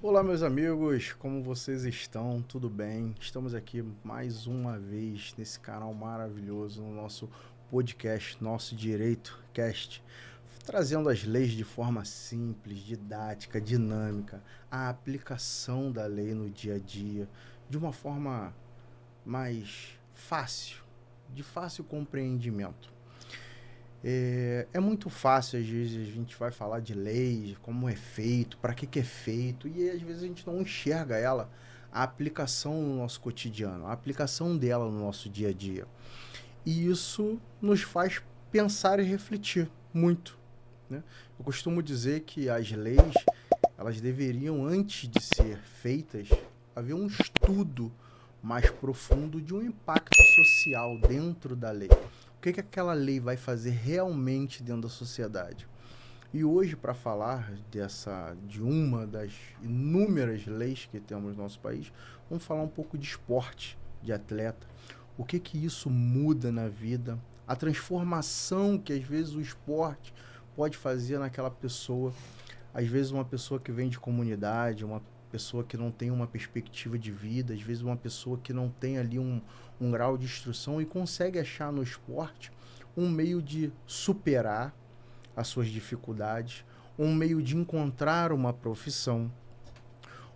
Olá, meus amigos, como vocês estão? Tudo bem? Estamos aqui mais uma vez nesse canal maravilhoso, no nosso podcast, Nosso Direito Cast, trazendo as leis de forma simples, didática, dinâmica, a aplicação da lei no dia a dia, de uma forma mais fácil, de fácil compreendimento. É muito fácil, às vezes, a gente vai falar de leis, como é feito, para que é feito, e às vezes a gente não enxerga ela, a aplicação no nosso cotidiano, a aplicação dela no nosso dia a dia. E isso nos faz pensar e refletir muito, né? Eu costumo dizer que as leis, elas deveriam, antes de ser feitas, haver um estudo mais profundo de um impacto social dentro da lei. O que aquela lei vai fazer realmente dentro da sociedade? E hoje, para falar de uma das inúmeras leis que temos no nosso país, vamos falar um pouco de esporte, de atleta. O que isso muda na vida? A transformação que às vezes o esporte pode fazer naquela pessoa. Às vezes uma pessoa que vem de comunidade, uma pessoa que não tem uma perspectiva de vida, às vezes uma pessoa que não tem ali um grau de instrução e consegue achar no esporte um meio de superar as suas dificuldades, um meio de encontrar uma profissão,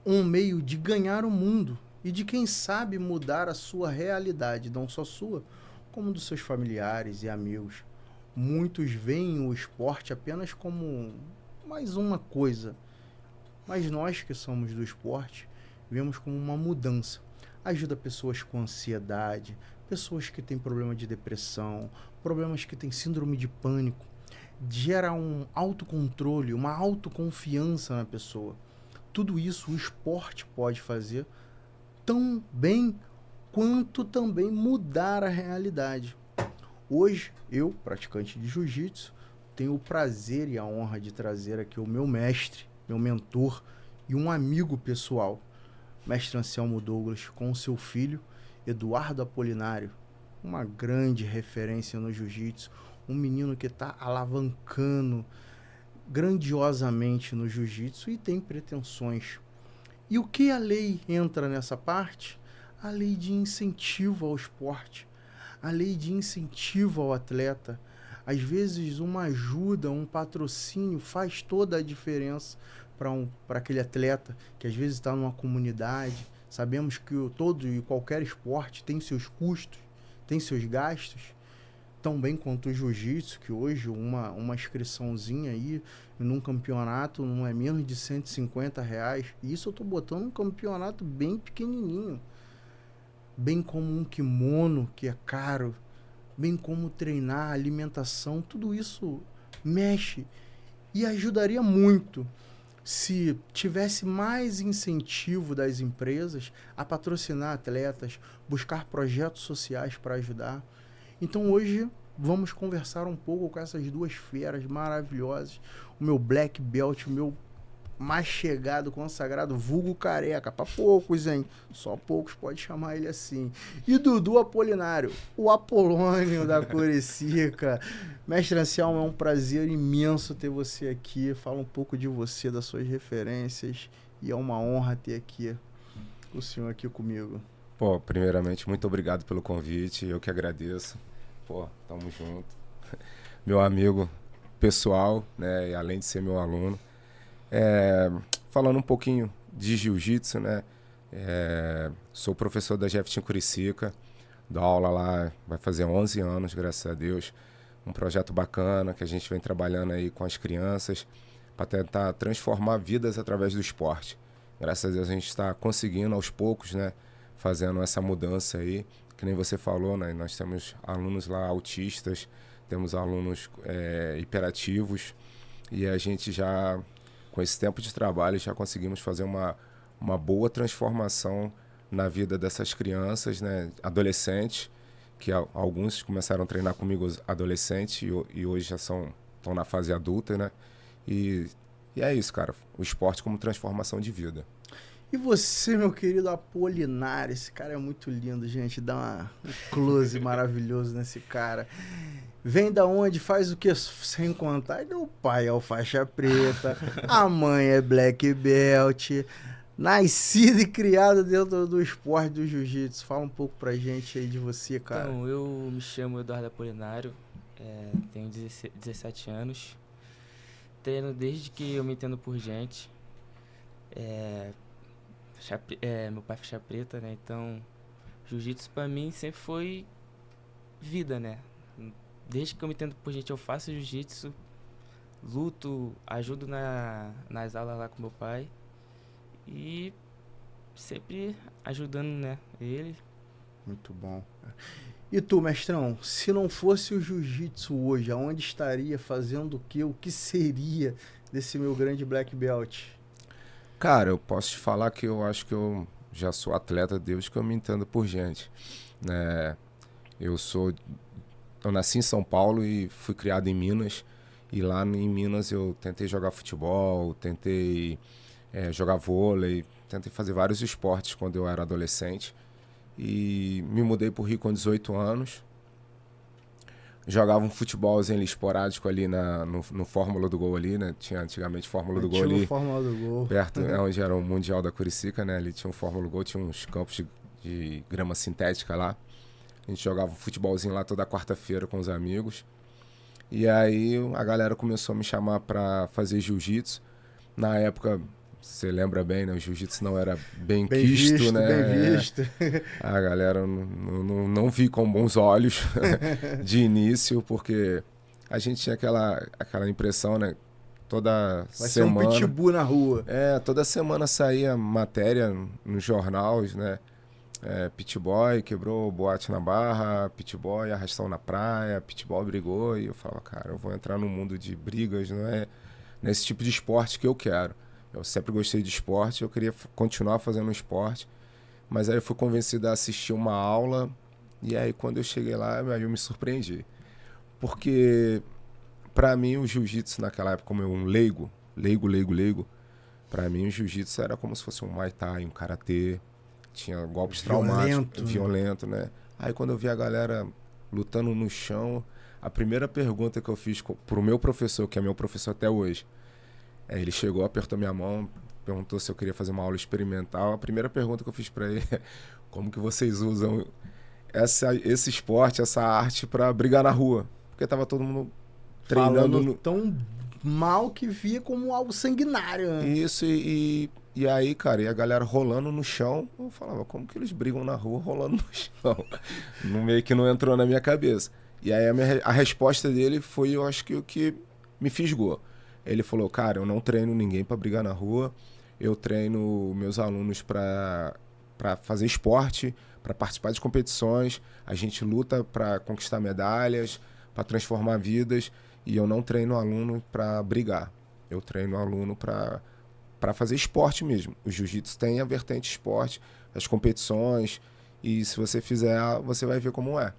um meio de ganhar o mundo e de, quem sabe, mudar a sua realidade, não só sua, como dos seus familiares e amigos. Muitos veem o esporte apenas como mais uma coisa, mas nós que somos do esporte vemos como uma mudança. Ajuda pessoas com ansiedade, pessoas que têm problema de depressão, problemas que têm síndrome de pânico, gera um autocontrole, uma autoconfiança na pessoa. Tudo isso o esporte pode fazer tão bem quanto também mudar a realidade. Hoje, eu, praticante de jiu-jitsu, tenho o prazer e a honra de trazer aqui o meu mestre, meu mentor e um amigo pessoal, mestre Anselmo Douglas, com o seu filho, Eduardo Apolinário, uma grande referência no jiu-jitsu, um menino que está alavancando grandiosamente no jiu-jitsu e tem pretensões. E o que a lei entra nessa parte? A lei de incentivo ao esporte, a lei de incentivo ao atleta. Às vezes uma ajuda, um patrocínio faz toda a diferença para aquele atleta que às vezes está numa comunidade. Sabemos que todo e qualquer esporte tem seus custos, tem seus gastos, tão bem quanto o jiu-jitsu, que hoje uma inscriçãozinha aí num campeonato não é menos de R$ 150. E isso eu tô botando um campeonato bem pequenininho. Bem como um kimono, que é caro, bem como treinar, alimentação, tudo isso mexe e ajudaria muito se tivesse mais incentivo das empresas a patrocinar atletas, buscar projetos sociais para ajudar. Então hoje vamos conversar um pouco com essas duas feras maravilhosas, o meu black belt, o meu mais chegado, consagrado, vulgo careca, para poucos, hein? Só poucos pode chamar ele assim. E Dudu Apolinário, o Apolônio da Curicica. Mestre Anselmo, é um prazer imenso ter você aqui. Fala um pouco de você, das suas referências. E é uma honra ter aqui o senhor aqui comigo. Pô, primeiramente, muito obrigado pelo convite, eu que agradeço. Pô, tamo junto. Meu amigo pessoal, né, e além de ser meu aluno. É, falando um pouquinho de jiu-jitsu, né, sou professor da Jefferson Curicica, dou aula lá, vai fazer 11 anos, graças a Deus. Um projeto bacana que a gente vem trabalhando aí com as crianças para tentar transformar vidas através do esporte. Graças a Deus a gente está conseguindo aos poucos, né, fazendo essa mudança aí. Que nem você falou, né, nós temos alunos lá autistas, temos alunos hiperativos e a gente já, com esse tempo de trabalho, já conseguimos fazer uma boa transformação na vida dessas crianças, né, adolescentes, que alguns começaram a treinar comigo adolescentes e hoje já estão na fase adulta, né? E, e é isso, cara. O esporte como transformação de vida. E você, meu querido Apolinário, esse cara é muito lindo, gente. Dá um close maravilhoso nesse cara. Vem da onde, faz o que? Sem contar que o pai é o faixa preta, a mãe é black belt, nascido e criado dentro do esporte do jiu-jitsu. Fala um pouco pra gente aí de você, cara. Então, eu me chamo Eduardo Apolinário, tenho 17 anos, treino desde que eu me entendo por gente. Meu pai é faixa preta, né? Então, jiu-jitsu pra mim sempre foi vida, né? Desde que eu me entendo por gente, eu faço jiu-jitsu, luto, ajudo nas aulas lá com meu pai e sempre ajudando, né, ele. Muito bom. E tu, mestrão, se não fosse o jiu-jitsu hoje, aonde estaria, fazendo o quê? O que seria desse meu grande black belt? Cara, eu posso te falar que eu acho que eu já sou atleta desde que eu me entendo por gente, né? Eu nasci em São Paulo e fui criado em Minas. E lá em Minas eu tentei jogar futebol, tentei jogar vôlei, tentei fazer vários esportes quando eu era adolescente. E me mudei pro Rio com 18 anos. Jogava um futebolzinho ali esporádico ali no Fórmula do Gol ali, né? Tinha antigamente Fórmula do Gol ali. Fórmula do Gol. Perto, onde era o Mundial da Curicica, né? Ali tinha um Fórmula do Gol, tinha uns campos de grama sintética lá. A gente jogava um futebolzinho lá toda quarta-feira com os amigos. E aí a galera começou a me chamar pra fazer jiu-jitsu. Na época, você lembra bem, né? O jiu-jitsu não era bem quisto, né? Bem visto. A galera não vi com bons olhos de início, porque a gente tinha aquela impressão, né? Toda Vai semana... ser um pitbull na rua. Toda semana saía matéria nos jornais, né? Pitboy quebrou boate na Barra, Pitboy arrastão na praia, Pitboy brigou. E eu falava, cara, eu vou entrar num mundo de brigas, não é nesse tipo de esporte que eu quero. Eu sempre gostei de esporte, eu queria continuar fazendo esporte. Mas aí eu fui convencido a assistir uma aula. E aí quando eu cheguei lá, aí eu me surpreendi. Porque pra mim o jiu-jitsu naquela época, como eu um leigo, pra mim o jiu-jitsu era como se fosse um Muay Thai, um Karatê. Tinha golpes traumáticos, violento, né? Aí quando eu vi a galera lutando no chão, a primeira pergunta que eu fiz pro meu professor, que é meu professor até hoje, ele chegou, apertou minha mão, perguntou se eu queria fazer uma aula experimental. A primeira pergunta que eu fiz pra ele é: como que vocês usam esse esporte, essa arte pra brigar na rua? Porque tava todo mundo treinando tão mal que via como algo sanguinário, né? Isso, e aí, cara, e a galera rolando no chão, eu falava, como que eles brigam na rua rolando no chão? Meio que não entrou na minha cabeça. E aí a resposta dele foi, eu acho que o que me fisgou. Ele falou, cara, eu não treino ninguém pra brigar na rua, eu treino meus alunos pra fazer esporte, pra participar de competições, a gente luta pra conquistar medalhas, pra transformar vidas, e eu não treino aluno pra brigar. Eu treino aluno pra fazer esporte mesmo. O jiu-jitsu tem a vertente esporte, as competições, e se você fizer, você vai ver como é.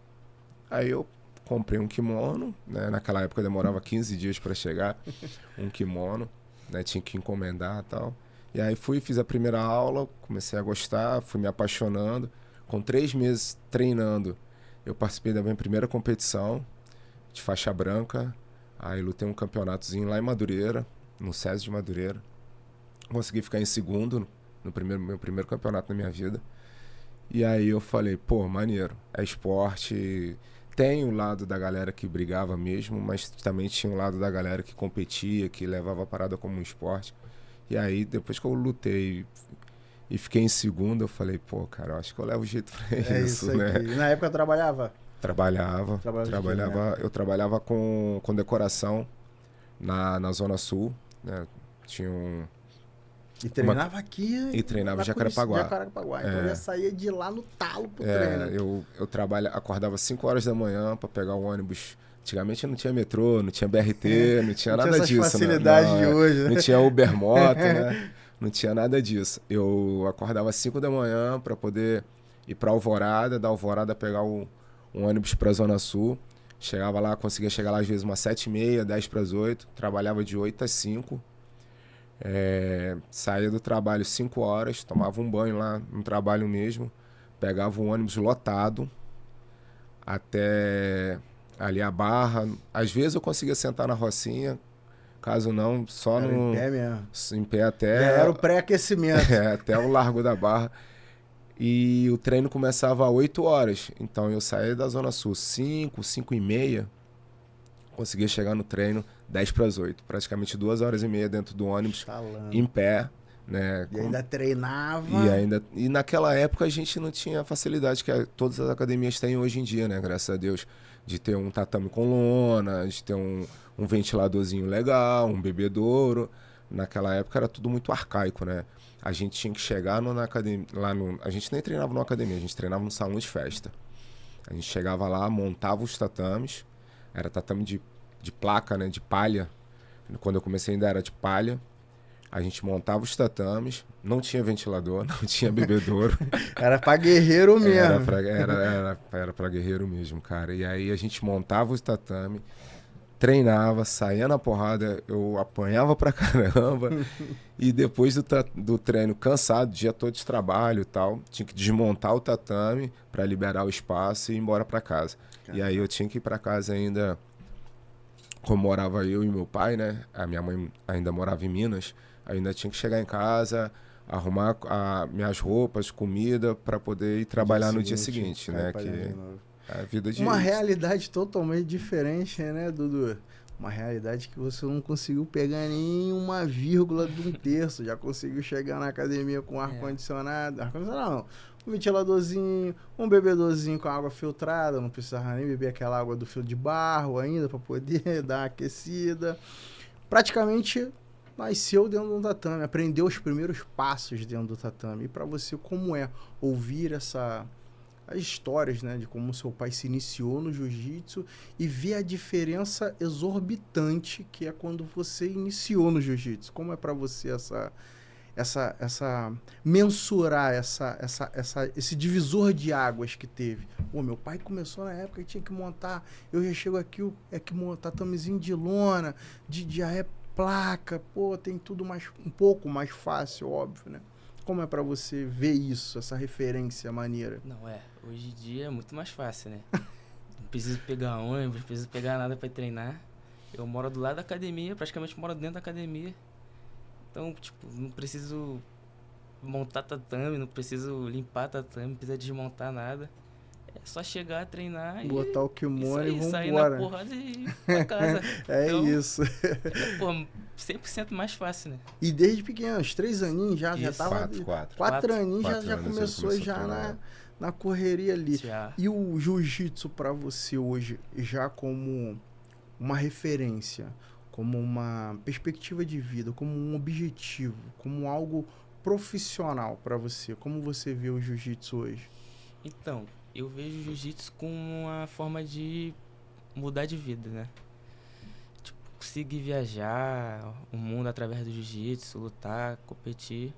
Aí eu comprei um kimono, né? Naquela época demorava 15 dias para chegar, um kimono, né? Tinha que encomendar e tal. E aí fiz a primeira aula, comecei a gostar, fui me apaixonando. Com 3 meses treinando, eu participei da minha primeira competição de faixa branca. Aí lutei um campeonatozinho lá em Madureira, no SESI de Madureira. Consegui ficar em segundo no meu primeiro campeonato na minha vida. E aí eu falei, pô, maneiro, é esporte. Tem o lado da galera que brigava mesmo, mas também tinha o lado da galera que competia, que levava a parada como um esporte. E aí, depois que eu lutei e fiquei em segundo, eu falei, pô, cara, eu acho que eu levo jeito pra isso, né? E na época eu trabalhava? Trabalhava. Eu trabalhava com decoração na Zona Sul, né? Tinha E treinava aqui. E treinava em Jacarepaguá. Então eu já saía de lá no talo pro treino. Eu acordava 5 horas da manhã para pegar o ônibus. Antigamente não tinha metrô, não tinha BRT, não tinha nada disso. Facilidades de hoje, né? Não tinha Ubermoto, né? Não tinha nada disso. Eu acordava às 5 da manhã para poder ir para Alvorada, da Alvorada pegar um ônibus para a Zona Sul. Chegava lá, conseguia chegar lá às vezes umas 7h30, 10 para as 8. Trabalhava de 8 às 5. Saía do trabalho 5 horas, tomava um banho lá no trabalho mesmo, pegava um ônibus lotado até ali a barra. Às vezes eu conseguia sentar na rocinha, caso não, só Era no... em pé mesmo. Em pé até... Já era o pré-aquecimento. até o Largo da Barra. E o treino começava às 8 horas. Então eu saía da Zona Sul 5h30, conseguia chegar no treino 10 para as 8. Praticamente 2h30 dentro do ônibus, Estalando. em pé. Né? E ainda treinava. E naquela época a gente não tinha a facilidade que todas as academias têm hoje em dia, né? Graças a Deus. De ter um tatame com lona, de ter um ventiladorzinho legal, um bebedouro. Naquela época era tudo muito arcaico, né? A gente tinha que chegar na academia, a gente nem treinava numa academia, a gente treinava num salão de festa. A gente chegava lá, montava os tatames, era tatame de placa, né? De palha. Quando eu comecei ainda era de palha. A gente montava os tatames, não tinha ventilador, não tinha bebedouro. Era pra guerreiro mesmo. Era pra guerreiro mesmo, cara. E aí a gente montava os tatames, treinava, saía na porrada, eu apanhava pra caramba. E depois do treino, cansado, dia todo de trabalho e tal, tinha que desmontar o tatame pra liberar o espaço e ir embora pra casa. Caramba. E aí eu tinha que ir pra casa ainda, como morava eu e meu pai, né? A minha mãe ainda morava em Minas. Ainda tinha que chegar em casa, arrumar minhas roupas, comida, para poder ir trabalhar no dia seguinte, né? Que a vida de... Uma realidade totalmente diferente, né, Dudu? Uma realidade que você não conseguiu pegar nem uma vírgula de um terço. Já conseguiu chegar na academia com ar-condicionado. Ar-condicionado não. Um ventiladorzinho, um bebedorzinho com água filtrada. Não precisava nem beber aquela água do fio de barro ainda para poder dar uma aquecida. Praticamente... nasceu dentro do tatame, aprendeu os primeiros passos dentro do tatame. E para você, como é ouvir as histórias, né, de como seu pai se iniciou no jiu-jitsu e ver a diferença exorbitante que é quando você iniciou no jiu-jitsu? Como é para você mensurar esse divisor de águas que teve? Pô, meu pai começou na época que tinha que montar, eu já chego aqui, que montar tatamezinho de lona, de placa, pô, tem tudo um pouco mais fácil, óbvio, né? Como é pra você ver isso, essa referência maneira? Não, hoje em dia é muito mais fácil, né? Não preciso pegar ônibus, não preciso pegar nada pra treinar. Eu moro do lado da academia, praticamente moro dentro da academia. Então, tipo, não preciso montar tatame, não preciso limpar tatame, não precisa desmontar nada. É só chegar, treinar botar o kimono e vambora. Sair na porrada e ir pra casa. Então, isso. Pô, 100% mais fácil, né? E desde pequeno, uns 3 aninhos já tava... 4 aninhos já começou na correria ali. Já. E o jiu-jitsu pra você hoje, já como uma referência, como uma perspectiva de vida, como um objetivo, como algo profissional pra você, como você vê o jiu-jitsu hoje? Então... eu vejo o jiu-jitsu como uma forma de mudar de vida, né? Tipo, conseguir viajar o mundo através do jiu-jitsu, lutar, competir.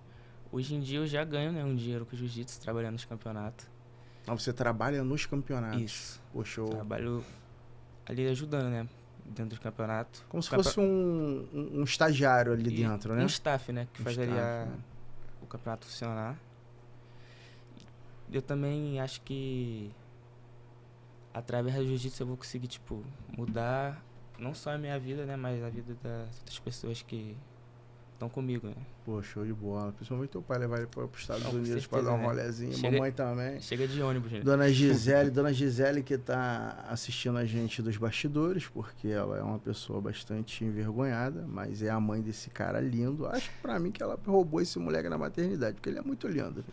Hoje em dia eu já ganho, né, um dinheiro com o jiu-jitsu, trabalhando nos campeonatos. Ah, você trabalha nos campeonatos? Isso. Poxa, trabalho ali ajudando, né, dentro dos campeonatos. Como se fosse um estagiário ali dentro, né? Um staff, né, que faz ali o campeonato funcionar. Eu também acho que através do jiu-jitsu eu vou conseguir, tipo, mudar não só a minha vida, né, mas a vida das outras pessoas que estão comigo, né? Pô, show de bola. Principalmente teu pai levar ele para os Estados Unidos para dar um rolezinho. Mamãe também. Chega de ônibus, gente. Dona Gisele que tá assistindo a gente dos bastidores, porque ela é uma pessoa bastante envergonhada, mas é a mãe desse cara lindo. Acho que pra mim que ela roubou esse moleque na maternidade, porque ele é muito lindo.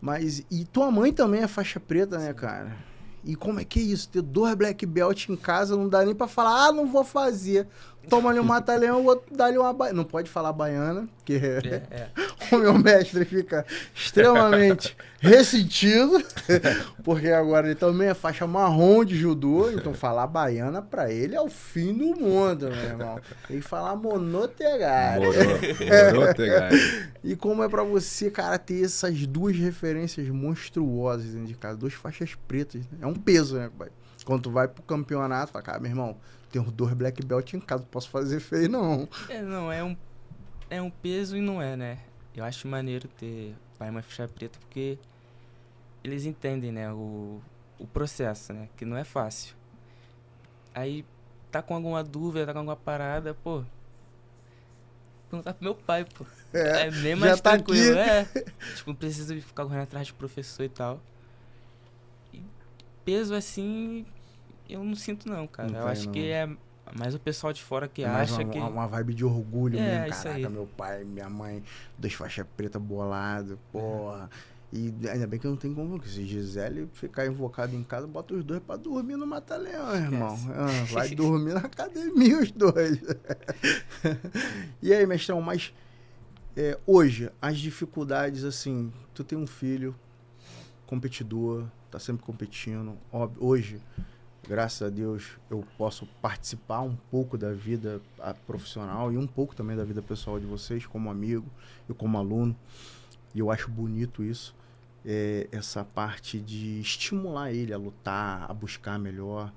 Mas, e tua mãe também é faixa preta, né, cara? E como é que é isso? Ter 2 black belt em casa não dá nem pra falar, não vou fazer. Toma-lhe um mata-leão, o outro dá-lhe uma baiana. Não pode falar baiana, porque o meu mestre fica extremamente ressentido, porque agora ele também é faixa marrom de judô, então falar baiana pra ele é o fim do mundo, meu irmão. Tem que falar monotegari. E como é pra você, cara, ter essas 2 referências monstruosas dentro de casa, 2 faixas pretas, né? É um peso, né, pai? Quando tu vai pro campeonato, fala, cara, meu irmão, tenho 2 black belt em casa, não posso fazer feio, não. Não, é um peso e não é, né? Eu acho maneiro ter pai e mãe faixa preta, porque eles entendem, né, o processo, né? Que não é fácil. Aí tá com alguma dúvida, tá com alguma parada, pô. Perguntar pro meu pai, pô. É bem já mais tá tranquilo, aqui. Tipo, não precisa ficar correndo atrás de professor e tal. E peso assim, eu não sinto não, cara. Não Eu tem, acho que não. é mais o pessoal de fora que É mais acha que. uma vibe de orgulho mesmo. É, isso Caraca, aí. meu pai, minha mãe, 2 faixas pretas bolado, É. porra. E ainda bem que não tem como, que se Gisele ficar invocado em casa, bota os dois pra dormir no Mata-Leão, irmão. Esquece. Vai dormir na academia os dois. E aí, mestrão, mas hoje, as dificuldades, assim, tu tem um filho, competidor, tá sempre competindo. Óbvio, hoje, graças a Deus, eu posso participar um pouco da vida profissional e um pouco também da vida pessoal de vocês, como amigo e como aluno. E eu acho bonito isso. Essa parte de estimular ele a lutar, a buscar melhor.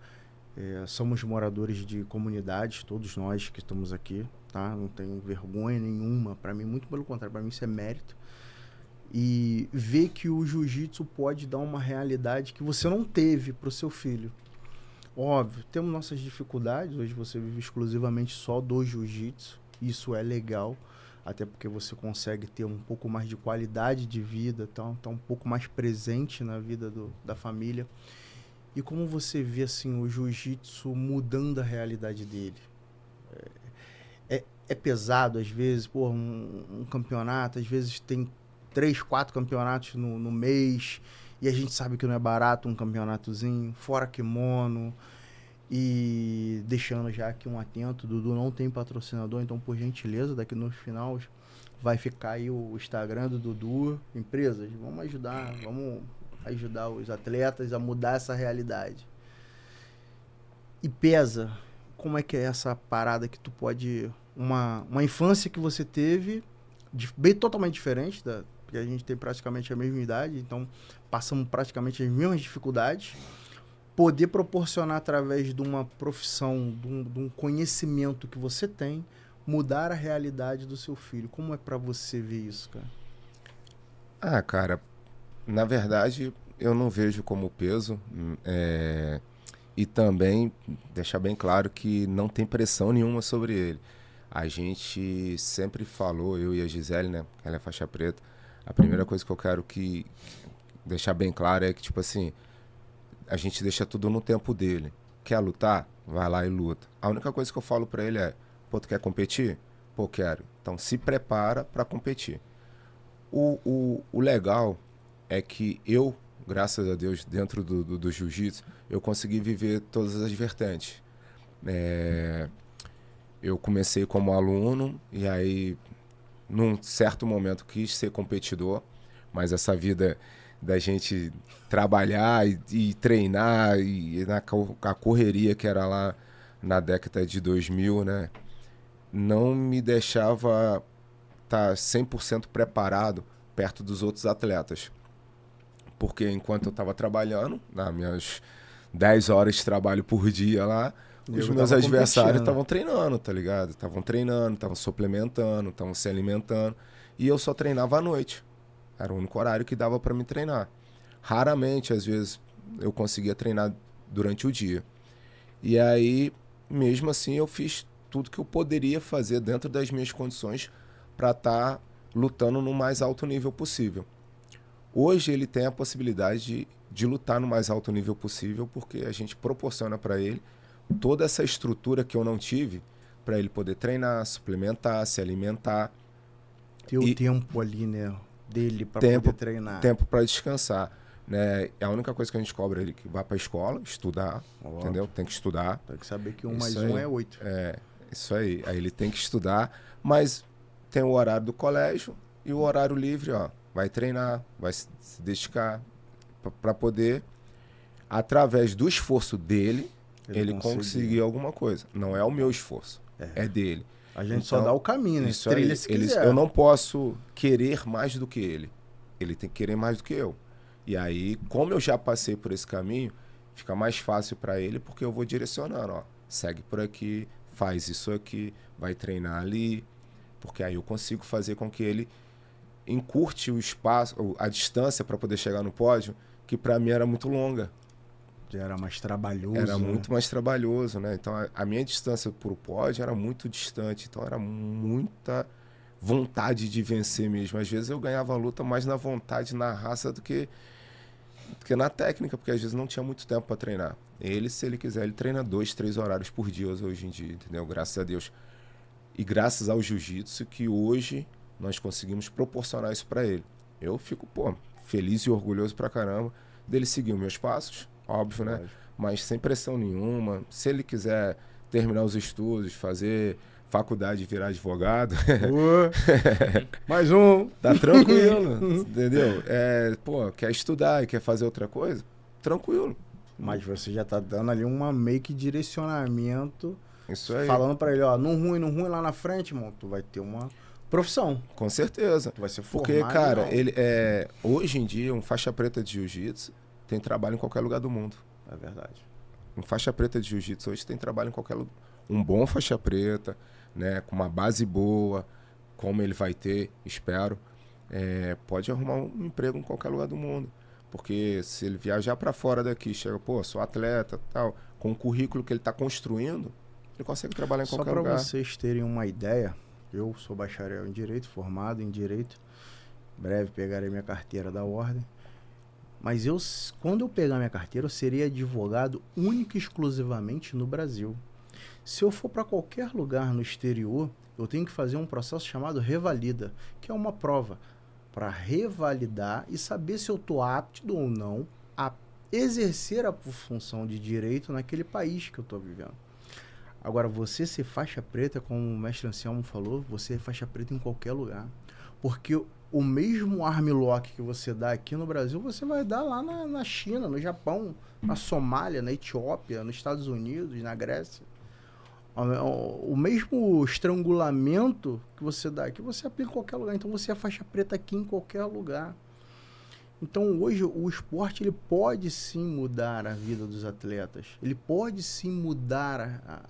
Somos moradores de comunidades, todos nós que estamos aqui, tá? Não tenho vergonha nenhuma. Para mim, muito pelo contrário, para mim isso é mérito. E ver que o jiu-jitsu pode dar uma realidade que você não teve para o seu filho. Óbvio, temos nossas dificuldades. Hoje você vive exclusivamente só do jiu-jitsu. Isso é legal, até porque você consegue ter um pouco mais de qualidade de vida, tá um pouco mais presente na vida da família. E como você vê assim o jiu-jitsu mudando a realidade dele? É pesado às vezes, pô, um campeonato, às vezes tem 3, 4 campeonatos no mês, e a gente sabe que não é barato um campeonatozinho, fora kimono. E deixando já aqui um atento, Dudu não tem patrocinador, então por gentileza, daqui no final vai ficar aí o Instagram do Dudu. Empresas, vamos ajudar os atletas a mudar essa realidade. E pesa, como é que é essa parada que tu pode... Uma infância que você teve, bem totalmente diferente, porque a gente tem praticamente a mesma idade, então passamos praticamente as mesmas dificuldades. Poder proporcionar através de uma profissão, de um conhecimento que você tem, mudar a realidade do seu filho. Como é pra você ver isso, cara? Ah, cara, na verdade, eu não vejo como peso. E também deixar bem claro que não tem pressão nenhuma sobre ele. A gente sempre falou, eu e a Gisele, né? Ela é faixa preta. A primeira coisa que eu quero deixar bem claro é que, tipo assim, a gente deixa tudo no tempo dele. Quer lutar? Vai lá e luta. A única coisa que eu falo pra ele é, pô, tu quer competir? Pô, quero. Então se prepara pra competir. O legal é que eu, graças a Deus, dentro do jiu-jitsu, eu consegui viver todas as vertentes. Eu comecei como aluno e aí, num certo momento, quis ser competidor, mas essa vida da gente trabalhar e treinar e a correria que era lá na década de 2000, né, não me deixava estar 100% preparado perto dos outros atletas. Porque enquanto eu estava trabalhando, nas minhas 10 horas de trabalho por dia lá, os meus adversários estavam treinando, tá ligado? Estavam treinando, estavam suplementando, estavam se alimentando. E eu só treinava à noite. Era o único horário que dava para me treinar. Raramente, às vezes, eu conseguia treinar durante o dia. E aí, mesmo assim, eu fiz tudo que eu poderia fazer dentro das minhas condições para estar lutando no mais alto nível possível. Hoje ele tem a possibilidade de lutar no mais alto nível possível porque a gente proporciona para ele toda essa estrutura que eu não tive para ele poder treinar, suplementar, se alimentar. Ter o tempo ali, né, dele para poder treinar. Tempo para descansar. Né? A única coisa que a gente cobra é ele que vá para a escola, estudar, entendeu? Tem que estudar. Tem que saber que 1 mais 1 é 8. Isso aí. Aí ele tem que estudar, mas tem o horário do colégio e o horário livre, ó. Vai treinar, vai se dedicar para poder, através do esforço dele, ele conseguir alguma coisa. Não é o meu esforço, é dele. A gente só dá o caminho, né? Isso Trilha aí, se quiser. Eu não posso querer mais do que ele. Ele tem que querer mais do que eu. E aí, como eu já passei por esse caminho, fica mais fácil para ele porque eu vou direcionando, ó. Segue por aqui, faz isso aqui, vai treinar ali. Porque aí eu consigo fazer com que ele encurte o espaço, a distância para poder chegar no pódio, que para mim era muito longa. Já era mais trabalhoso. Era né? muito mais trabalhoso, né? Então a minha distância pro pódio era muito distante, então era muita vontade de vencer mesmo. Às vezes eu ganhava a luta mais na vontade, na raça do que na técnica, porque às vezes não tinha muito tempo para treinar. Ele, se ele quiser, ele treina 2, 3 horários por dia hoje em dia, entendeu? Graças a Deus. E graças ao jiu-jitsu que hoje nós conseguimos proporcionar isso para ele. Eu fico, pô, feliz e orgulhoso pra caramba dele seguir os meus passos, óbvio, né? Mas sem pressão nenhuma. Se ele quiser terminar os estudos, fazer faculdade e virar advogado, mais um. tá tranquilo, entendeu? Pô, quer estudar e quer fazer outra coisa? Tranquilo. Mas você já tá dando ali uma meio que direcionamento. Isso aí. Falando pra ele, ó, não ruim lá na frente, irmão, tu vai ter uma profissão. Com certeza. Tu vai ser formado. Porque, cara, hoje em dia, um faixa preta de jiu-jitsu tem trabalho em qualquer lugar do mundo. É verdade. Um faixa preta de jiu-jitsu hoje tem trabalho em qualquer lugar. Um bom faixa preta, né, com uma base boa, como ele vai ter, espero, pode arrumar um emprego em qualquer lugar do mundo. Porque se ele viajar para fora daqui, chega, pô, sou atleta, tal, com o currículo que ele está construindo, ele consegue trabalhar em qualquer lugar. Só para vocês terem uma ideia, eu sou bacharel em Direito, formado em Direito, em breve pegarei minha carteira da ordem, mas quando eu pegar minha carteira, eu serei advogado único e exclusivamente no Brasil. Se eu for para qualquer lugar no exterior, eu tenho que fazer um processo chamado revalida, que é uma prova para revalidar e saber se eu estou apto ou não a exercer a função de direito naquele país que eu estou vivendo. Agora, você ser faixa preta, como o mestre Anselmo falou, você é faixa preta em qualquer lugar. Porque o mesmo armlock que você dá aqui no Brasil, você vai dar lá na China, no Japão, na Somália, na Etiópia, nos Estados Unidos, na Grécia. O mesmo estrangulamento que você dá aqui, você aplica em qualquer lugar. Então, você é faixa preta aqui em qualquer lugar. Então, hoje, o esporte ele pode sim mudar a vida dos atletas. Ele pode sim mudar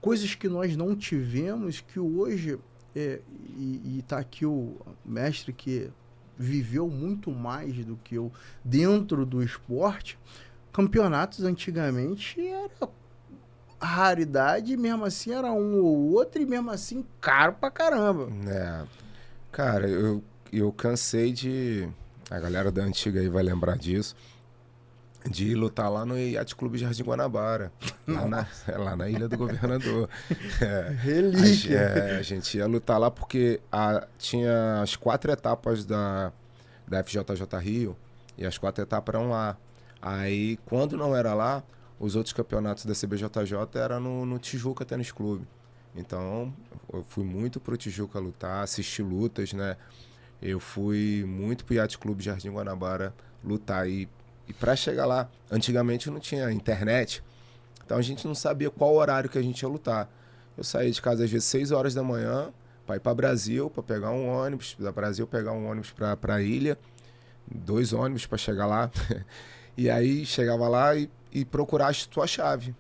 coisas que nós não tivemos, que hoje... E tá aqui o mestre que viveu muito mais do que eu dentro do esporte. Campeonatos antigamente era raridade, mesmo assim era um ou outro, e mesmo assim caro pra caramba. Cara, eu cansei de... A galera da antiga aí vai lembrar disso. De lutar lá no Yacht Clube Jardim Guanabara, lá na Ilha do Governador. Relíquia. A gente ia lutar lá porque tinha as 4 etapas da FJJ Rio, e as 4 etapas eram lá. Aí, quando não era lá, os outros campeonatos da CBJJ eram no Tijuca Tênis Clube. Então, eu fui muito pro Tijuca lutar, assistir lutas, né? Eu fui muito pro Yacht Clube Jardim Guanabara lutar. E para chegar lá, antigamente não tinha internet, então a gente não sabia qual horário que a gente ia lutar. Eu saía de casa às vezes 6 horas da manhã para ir para Brasil, para pegar um ônibus, da Brasil pegar um ônibus para a ilha, 2 ônibus para chegar lá, e aí chegava lá e procurar a sua chave.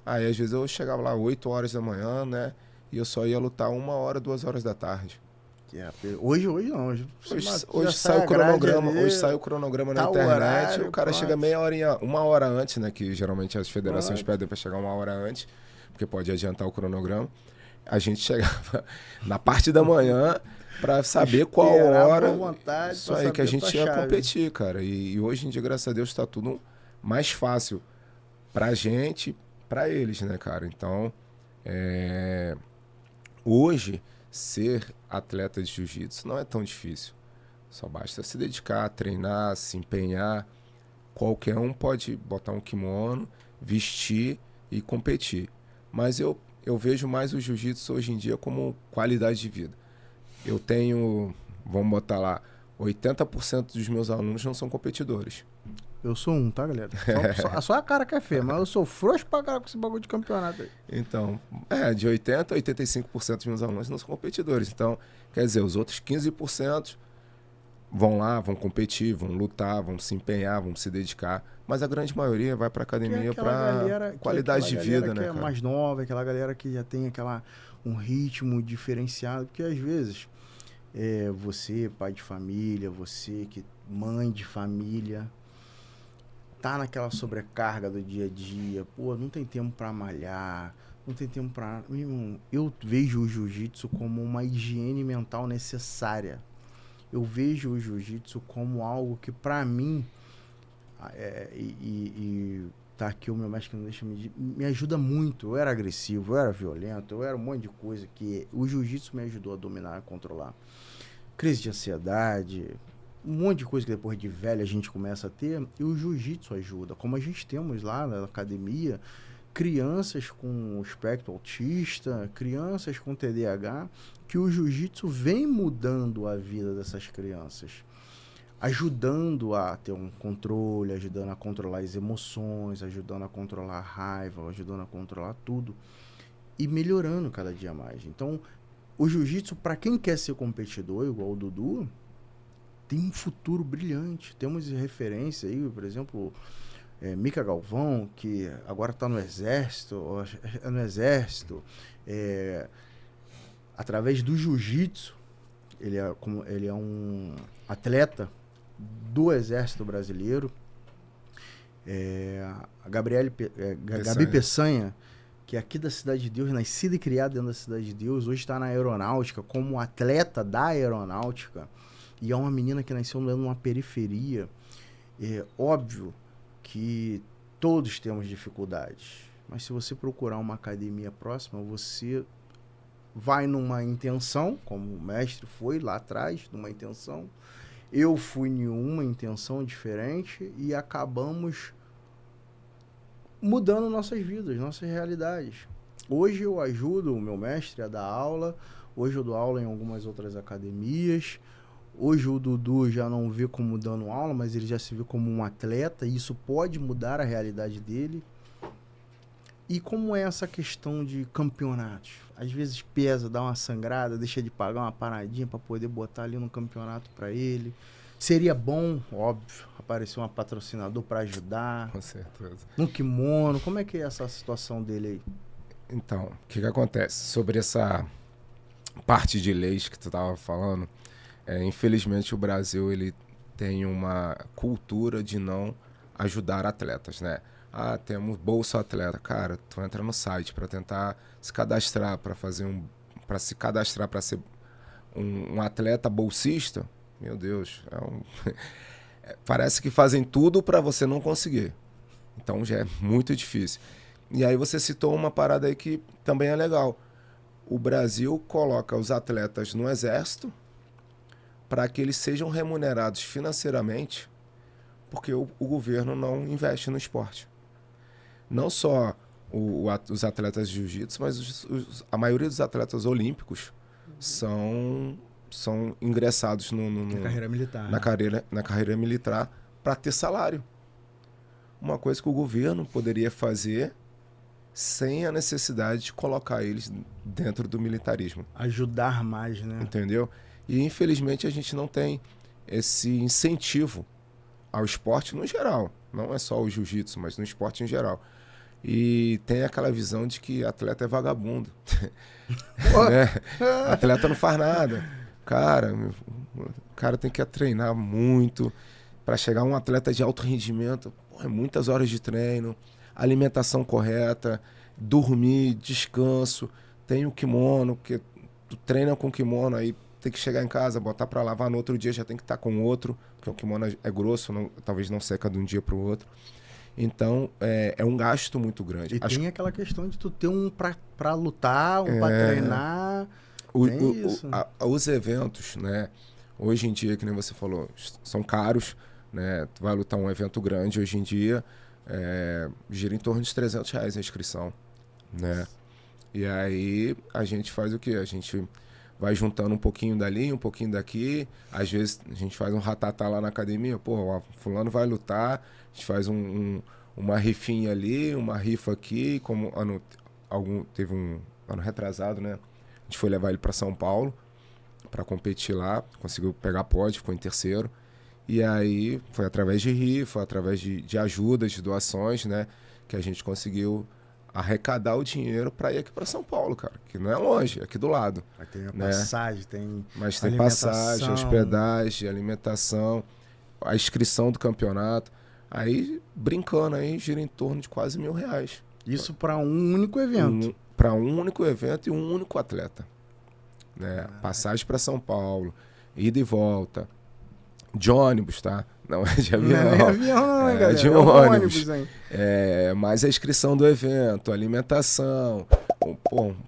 Aí às vezes eu chegava lá 8 horas da manhã, né, e eu só ia lutar 1 hora, 2 horas da tarde. Hoje não. Hoje sai o cronograma, sai o cronograma na internet, horário, o cara chega meia horinha, 1 hora antes, né? Que geralmente as federações pedem para chegar 1 hora antes, porque pode adiantar o cronograma. A gente chegava na parte da manhã para saber qual hora. Vontade, isso aí que a gente ia competir, cara. E hoje em dia, graças a Deus, está tudo mais fácil pra gente, pra eles, né, cara? Então, hoje, ser atleta de jiu-jitsu não é tão difícil. Só basta se dedicar, treinar, se empenhar. Qualquer um pode botar um kimono, vestir e competir. Mas eu vejo mais o jiu-jitsu hoje em dia como qualidade de vida. Eu tenho, vamos botar lá, 80% dos meus alunos não são competidores. Eu sou um, tá, galera? Só a cara que é feia, mas eu sou frouxo pra caralho com esse bagulho de campeonato aí. Então, de 80% a 85% dos meus alunos não são competidores. Então, quer dizer, os outros 15% vão lá, vão competir, vão lutar, vão se empenhar, vão se dedicar. Mas a grande maioria vai pra academia pra qualidade de vida, né, cara? É mais nova, aquela galera que já tem um ritmo diferenciado. Porque às vezes, você, pai de família, você que mãe de família... tá naquela sobrecarga do dia a dia, pô, não tem tempo pra malhar, não tem tempo pra... Meu irmão, eu vejo o jiu-jitsu como uma higiene mental necessária. Eu vejo o jiu-jitsu como algo que pra mim, tá aqui o meu mestre que não deixa me ajuda muito. Eu era agressivo, eu era violento, eu era um monte de coisa que o jiu-jitsu me ajudou a dominar, a controlar. Crise de ansiedade, um monte de coisa que depois de velho a gente começa a ter, e o jiu-jitsu ajuda. Como a gente temos lá na academia, crianças com espectro autista, crianças com TDAH, que o jiu-jitsu vem mudando a vida dessas crianças, ajudando a ter um controle, ajudando a controlar as emoções, ajudando a controlar a raiva, ajudando a controlar tudo e melhorando cada dia mais. Então, o jiu-jitsu, para quem quer ser competidor, igual o Dudu, tem um futuro brilhante. Temos referência aí, por exemplo, Mica Galvão, que agora está no exército, através do jiu-jitsu, ele é um atleta do exército brasileiro. A Gabi Peçanha, que é aqui da Cidade de Deus, nascida e criada dentro da Cidade de Deus, hoje está na aeronáutica, como atleta da aeronáutica, e é uma menina que nasceu numa periferia. É óbvio que todos temos dificuldades, mas se você procurar uma academia próxima, você vai numa intenção, como o mestre foi lá atrás, numa intenção, eu fui em uma intenção diferente e acabamos mudando nossas vidas, nossas realidades. Hoje eu ajudo o meu mestre a dar aula, hoje eu dou aula em algumas outras academias, hoje o Dudu já não vê como dando aula, mas ele já se vê como um atleta, e isso pode mudar a realidade dele. E como é essa questão de campeonatos? Às vezes pesa, dá uma sangrada, deixa de pagar uma paradinha para poder botar ali no campeonato para ele. Seria bom, óbvio, aparecer um patrocinador para ajudar. Com certeza. No kimono, como é que é essa situação dele aí? Então, o que acontece? Sobre essa parte de leis que tu estava falando, infelizmente o Brasil ele tem uma cultura de não ajudar atletas, né? Ah, temos Bolsa Atleta. Cara, tu entra no site para tentar se cadastrar, para ser um atleta bolsista. Meu Deus, parece que fazem tudo para você não conseguir. Então já é muito difícil. E aí você citou uma parada aí que também é legal. O Brasil coloca os atletas no exército para que eles sejam remunerados financeiramente, porque o governo não investe no esporte. Não só os atletas de jiu-jitsu, mas a maioria dos atletas olímpicos são ingressados na carreira militar. Na carreira militar para ter salário. Uma coisa que o governo poderia fazer sem a necessidade de colocar eles dentro do militarismo. Ajudar mais, né? Entendeu? E infelizmente a gente não tem esse incentivo ao esporte no geral. Não é só o jiu-jitsu, mas no esporte em geral. E tem aquela visão de que atleta é vagabundo. Né? Atleta não faz nada. Cara, o cara tem que treinar muito para chegar a um atleta de alto rendimento. Muitas horas de treino, alimentação correta, dormir, descanso. Tem o kimono, que tu treina com kimono, aí tem que chegar em casa, botar para lavar no outro dia, já tem que estar com outro, porque o kimono é grosso, talvez não seca de um dia para o outro. Então, é um gasto muito grande. E tem aquela questão de tu ter um pra lutar, um pra treinar. Os eventos, né? Hoje em dia, que nem você falou, são caros, né? Tu vai lutar um evento grande hoje em dia, gira em torno de R$300 a inscrição, né? E aí, a gente faz o quê? A gente vai juntando um pouquinho dali, um pouquinho daqui. Às vezes, a gente faz um ratatá lá na academia. Pô, fulano vai lutar. A gente faz uma rifinha ali, uma rifa aqui. Como teve um ano retrasado, né? A gente foi levar ele para São Paulo para competir lá. Conseguiu pegar pódio, ficou em terceiro. E aí, foi através de rifa, através de ajudas, de doações, né? Que a gente conseguiu arrecadar o dinheiro para ir aqui para São Paulo, cara, que não é longe, é aqui do lado. Mas tem a né? passagem, tem Mas tem passagem, hospedagem, alimentação, a inscrição do campeonato. Aí, brincando aí, gira em torno de quase R$1.000. Isso para um único evento. Para um único evento e um único atleta. Né? Passagem para São Paulo, ida e volta, de ônibus, tá? Não é de avião. Não é avião, não, galera. De ônibus. Mais a inscrição do evento, alimentação,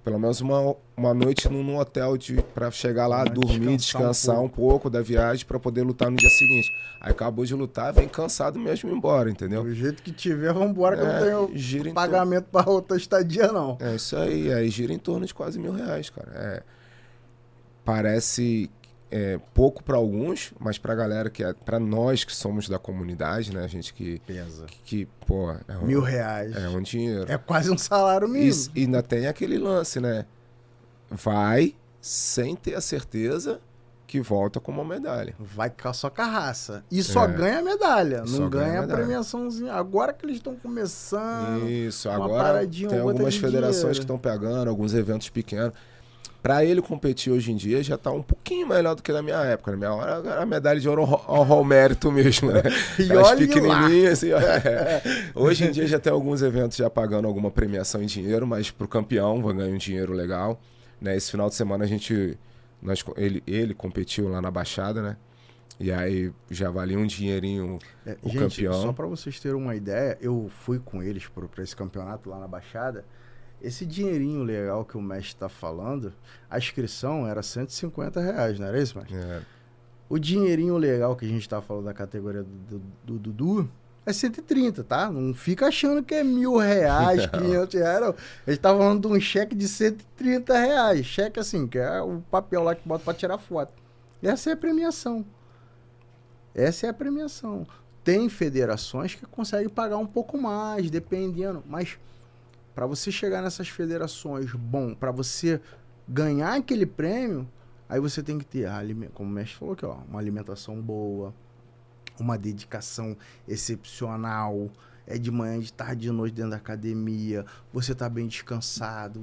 pelo menos uma noite num hotel para chegar lá, dormir, descansar um pouco da viagem para poder lutar no dia seguinte. Aí acabou de lutar, vem cansado mesmo embora, entendeu? Do jeito que tiver, vamos embora, que eu não tenho pagamento para outra estadia, não. É isso aí gira em torno de quase R$1.000, cara. Parece pouco para alguns, mas pra galera para nós que somos da comunidade, né? A gente que pesa. Pô, R$1.000. É um dinheiro. É quase um salário mínimo. E ainda tem aquele lance, né? Vai sem ter a certeza que volta com uma medalha. Vai só com a raça. E só ganha a medalha. Não ganha a medalha. Premiaçãozinha. Agora que eles estão começando. Isso, agora tem algumas federações que estão pegando, alguns eventos pequenos. Pra ele competir hoje em dia já tá um pouquinho melhor do que na minha época. Na minha hora era a medalha de ouro ao mérito mesmo, né? As pequenininhas. Assim, hoje em dia já tem alguns eventos já pagando alguma premiação em dinheiro, mas pro campeão vai ganhar um dinheiro legal. Né? Esse final de semana ele competiu lá na Baixada, né? E aí já valia um dinheirinho o campeão. Só pra vocês terem uma ideia, eu fui com eles pra esse campeonato lá na Baixada. Esse dinheirinho legal que o mestre tá falando, a inscrição era R$150, não era isso, mestre? O dinheirinho legal que a gente tá falando da categoria do Dudu é 130, tá? Não fica achando que é R$1.000, R$500. Não. A gente tá falando de um cheque de R$130. Cheque assim, que é o papel lá que bota pra tirar foto. Essa é a premiação. Tem federações que conseguem pagar um pouco mais, dependendo, mas para você chegar nessas federações, para você ganhar aquele prêmio, aí você tem que ter, como o mestre falou aqui, uma alimentação boa, uma dedicação excepcional, de manhã, de tarde, de noite dentro da academia, você tá bem descansado,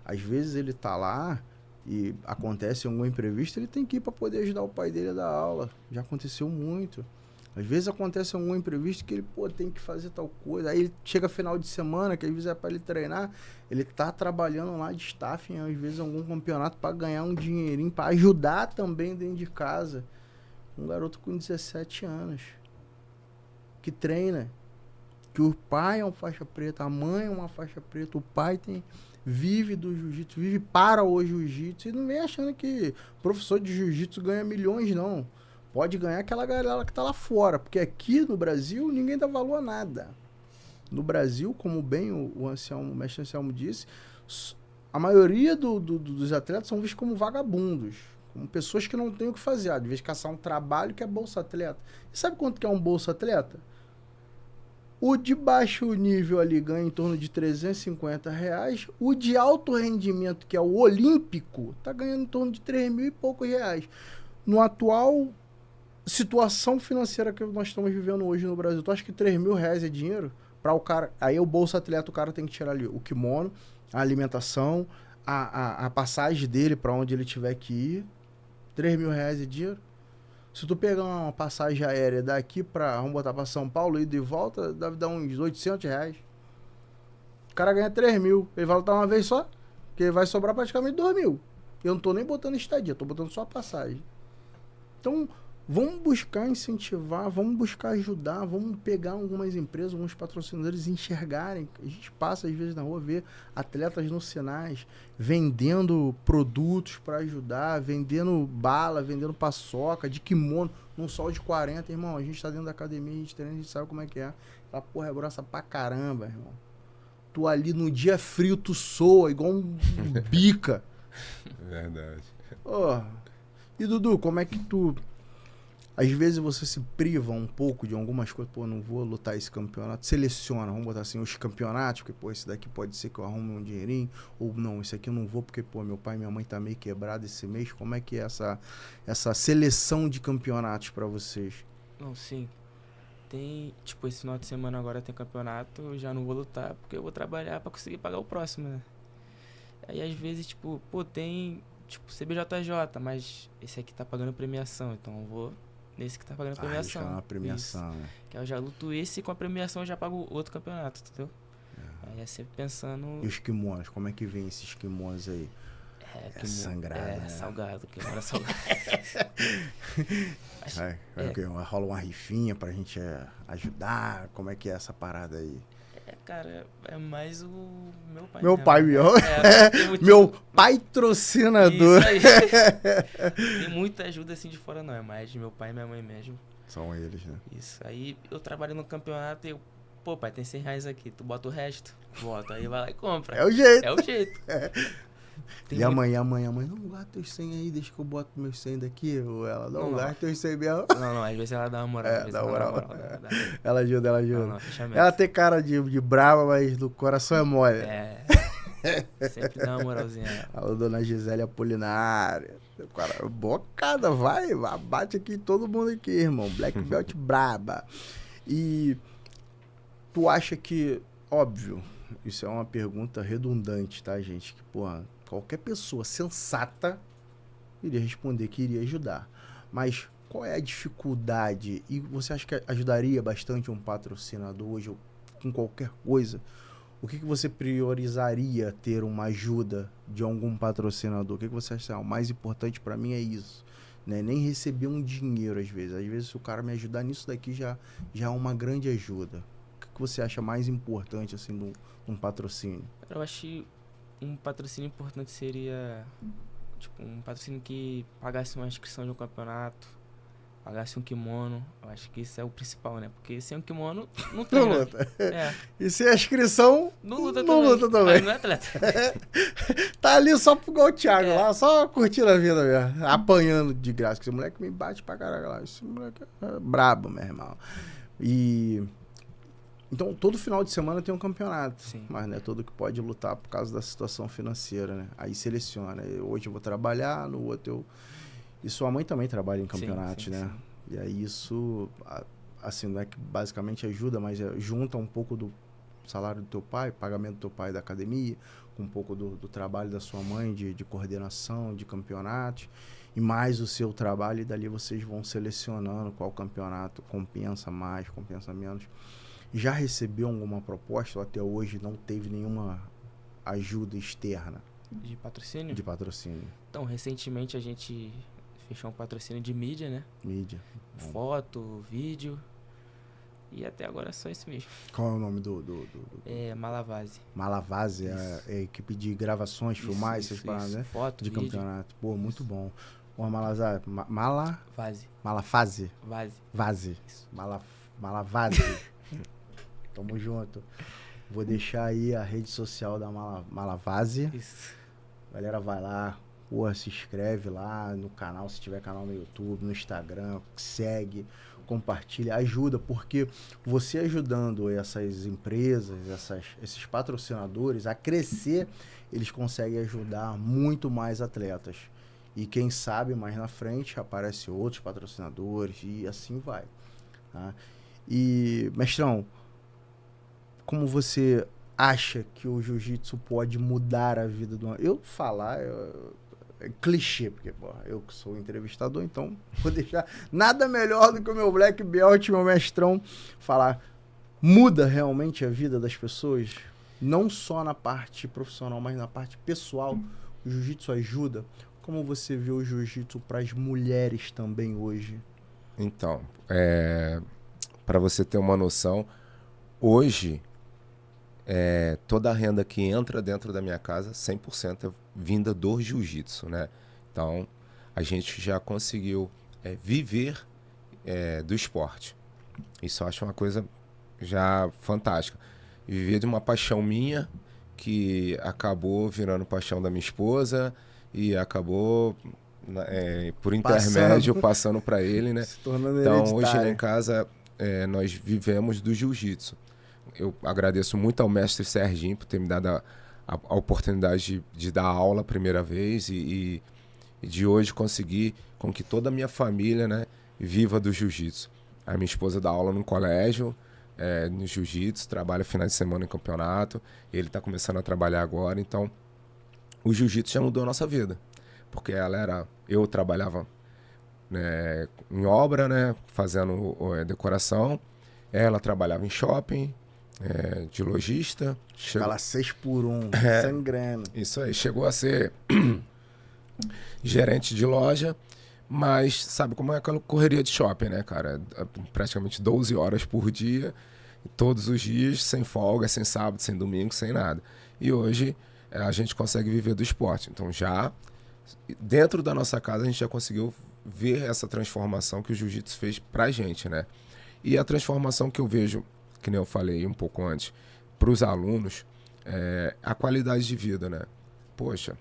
às vezes ele tá lá e acontece algum imprevisto, ele tem que ir para poder ajudar o pai dele a dar aula. Já aconteceu muito. Às vezes acontece algum imprevisto que ele, tem que fazer tal coisa. Aí ele chega final de semana, que às vezes é para ele treinar, ele tá trabalhando lá de staff, às vezes algum campeonato para ganhar um dinheirinho, para ajudar também dentro de casa. Um garoto com 17 anos, que treina, que o pai é uma faixa preta, a mãe é uma faixa preta, o pai vive do jiu-jitsu, vive para o jiu-jitsu, e não vem achando que professor de jiu-jitsu ganha milhões, não. Pode ganhar aquela galera que tá lá fora, porque aqui no Brasil ninguém dá valor a nada. No Brasil, como bem o mestre Anselmo disse, a maioria dos atletas são vistos como vagabundos, como pessoas que não têm o que fazer, de vez de caçar um trabalho que é bolsa atleta. E sabe quanto que é um bolsa atleta? O de baixo nível ali ganha em torno de R$350, o de alto rendimento, que é o olímpico, tá ganhando em torno de R$3.000 e poucos. No atual situação financeira que nós estamos vivendo hoje no Brasil, tu acha que R$3.000 é dinheiro? Para o cara, aí o bolsa atleta, o cara tem que tirar ali o kimono, a alimentação, a passagem dele para onde ele tiver que ir. R$3.000 é dinheiro? Se tu pegar uma passagem aérea daqui vamos botar para São Paulo, ida e volta, deve dar uns R$800. O cara ganha 3.000, ele vai lutar uma vez só, que vai sobrar praticamente 2.000. Eu não tô nem botando estadia, tô botando só a passagem. Então, vamos buscar incentivar, vamos buscar ajudar, vamos pegar algumas empresas, alguns patrocinadores enxergarem. A gente passa às vezes na rua, vê atletas nos sinais vendendo produtos para ajudar, vendendo bala, vendendo paçoca, de kimono, num sol de 40, irmão. A gente tá dentro da academia, a gente treina, a gente sabe como é que é. Aquela porra é grossa pra caramba, irmão. Tu ali no dia frio, tu soa igual um bica. Verdade. E Dudu, como é que tu... Às vezes você se priva um pouco de algumas coisas, não vou lutar esse campeonato, seleciona, vamos botar assim, os campeonatos, porque, esse daqui pode ser que eu arrume um dinheirinho, ou não, esse aqui eu não vou, porque, meu pai e minha mãe tá meio quebrado esse mês. Como é que é essa seleção de campeonatos pra vocês? Não, sim. Tem, esse final de semana agora tem campeonato, eu já não vou lutar, porque eu vou trabalhar pra conseguir pagar o próximo, né? Aí, às vezes, tem, CBJJ, mas esse aqui tá pagando premiação, então eu vou nesse que tá pagando a Ah, premiação. arriscar na premiação, Isso. né? Que eu já luto esse e com a premiação eu já pago outro campeonato, entendeu? Aí é sempre pensando... E os kimonos, como é que vem esses kimonos aí? que sangrado, É, né? salgado, que mora salgado. O quê? Rola uma rifinha pra gente ajudar? Como é que é essa parada aí? Cara, é mais o meu pai. Meu mesmo, pai, né? meu. Tem muito- Meu patrocinador. Isso aí. Tem muita ajuda assim de fora, não. É mais de meu pai e minha mãe mesmo. São eles, né? Isso. Aí eu trabalho no campeonato e eu... Pô, pai, tem 100 reais aqui. Tu bota o resto? Bota. Aí vai lá e compra. É o jeito. É o jeito. Tem E a muito- mãe, não gasta os 100 aí, deixa que eu boto meus 100 daqui. Ou ela, não, Não. gasta os 100 mesmo. Não, às vezes ela dá uma moral. É, às vezes dá ela moral. dá. Ela ajuda, ela ajuda. Não, fechamento. Ela tem cara de brava, mas do coração é mole. É. Sempre dá uma moralzinha. A dona Gisele Apolinária. Cara, bocada, vai, bate aqui todo mundo aqui, irmão. Black Belt braba. E tu acha que, óbvio, isso é uma pergunta redundante, tá, gente? Que, porra, qualquer pessoa sensata iria responder que iria ajudar. Mas qual é a dificuldade? E você acha que ajudaria bastante um patrocinador hoje, ou com qualquer coisa? O que você priorizaria ter uma ajuda de algum patrocinador? O que você acha? O mais importante para mim é isso. Né? Nem receber um dinheiro às vezes. Às vezes, se o cara me ajudar nisso daqui, já é uma grande ajuda. O que você acha mais importante assim, de um patrocínio? Eu acho que um patrocínio importante seria... Tipo, um patrocínio que pagasse uma inscrição de um campeonato, pagasse um kimono. Eu acho que isso é o principal, né? Porque sem um kimono, não tem, Não né? luta. É. E sem a inscrição, Não luta não também. luta também. Aí não é atleta. Tá ali só pro igual o Thiago É. lá, só curtindo a vida mesmo. Apanhando de graça. Esse moleque me bate pra caralho lá. Esse moleque é brabo, meu irmão. E... Então, todo final de semana tem um campeonato. Sim. Mas não é todo que pode lutar por causa da situação financeira, né? Aí seleciona. Hoje eu vou trabalhar, no outro eu... E sua mãe também trabalha em campeonatos, sim, né? sim. E aí isso, assim, não é que basicamente ajuda, mas junta um pouco do salário do teu pai, pagamento do teu pai da academia, com um pouco do trabalho da sua mãe de coordenação, de campeonatos, e mais o seu trabalho, e dali vocês vão selecionando qual campeonato compensa mais, compensa menos. Já recebeu alguma proposta ou até hoje não teve nenhuma ajuda externa De patrocínio? de patrocínio? Então, recentemente a gente fechou um patrocínio de mídia, né? Mídia. Foto, vídeo. E até agora é só isso mesmo. Qual é o nome do É Malavase. Malavase? É a equipe de gravações, filmagens, essas paradas, né? Foto, De vídeo. campeonato. Pô, muito bom. Pô, Malafase. Vase. Isso. Malavase. Tamo junto. Vou deixar aí a rede social da Malavase. Isso. Galera, vai lá. Porra, se inscreve lá no canal, se tiver canal no YouTube, no Instagram, segue, compartilha, ajuda, porque você ajudando essas empresas, esses patrocinadores a crescer, eles conseguem ajudar muito mais atletas. E quem sabe mais na frente aparece outros patrocinadores e assim vai. Tá? E, mestrão, como você acha que o jiu-jitsu pode mudar a vida do... Eu falar... É clichê, porque pô, eu que sou entrevistador, então vou deixar nada melhor do que o meu black belt, meu mestrão, falar. Muda realmente a vida das pessoas? Não só na parte profissional, mas na parte pessoal. O jiu-jitsu ajuda? Como você vê o jiu-jitsu para as mulheres também hoje? Então, para você ter uma noção, hoje, toda a renda que entra dentro da minha casa, 100% é vinda do jiu-jitsu, né? Então, a gente já conseguiu viver do esporte. Isso eu acho uma coisa já fantástica. Viver de uma paixão minha, que acabou virando paixão da minha esposa e acabou, por intermédio, passando para ele, né? Se tornando então, hereditário. hoje lá em casa, nós vivemos do jiu-jitsu. Eu agradeço muito ao mestre Serginho por ter me dado a oportunidade de dar aula a primeira vez e de hoje conseguir com que toda a minha família, né, viva do jiu-jitsu. A minha esposa dá aula no colégio, no jiu-jitsu, trabalha finais de semana em campeonato, ele está começando a trabalhar agora, então o jiu-jitsu já mudou a nossa vida. Porque eu trabalhava né, em obra, né, fazendo decoração. Ela trabalhava em shopping, de lojista. Escala 6x1, sangrando. Isso aí, chegou a ser gerente de loja, mas sabe como é aquela correria de shopping, né, cara? Praticamente 12 horas por dia, todos os dias, sem folga, sem sábado, sem domingo, sem nada. E hoje a gente consegue viver do esporte. Então já dentro da nossa casa a gente já conseguiu ver essa transformação que o jiu-jitsu fez pra gente, né? E a transformação que eu vejo, que nem eu falei um pouco antes, para os alunos, a qualidade de vida, né? Poxa,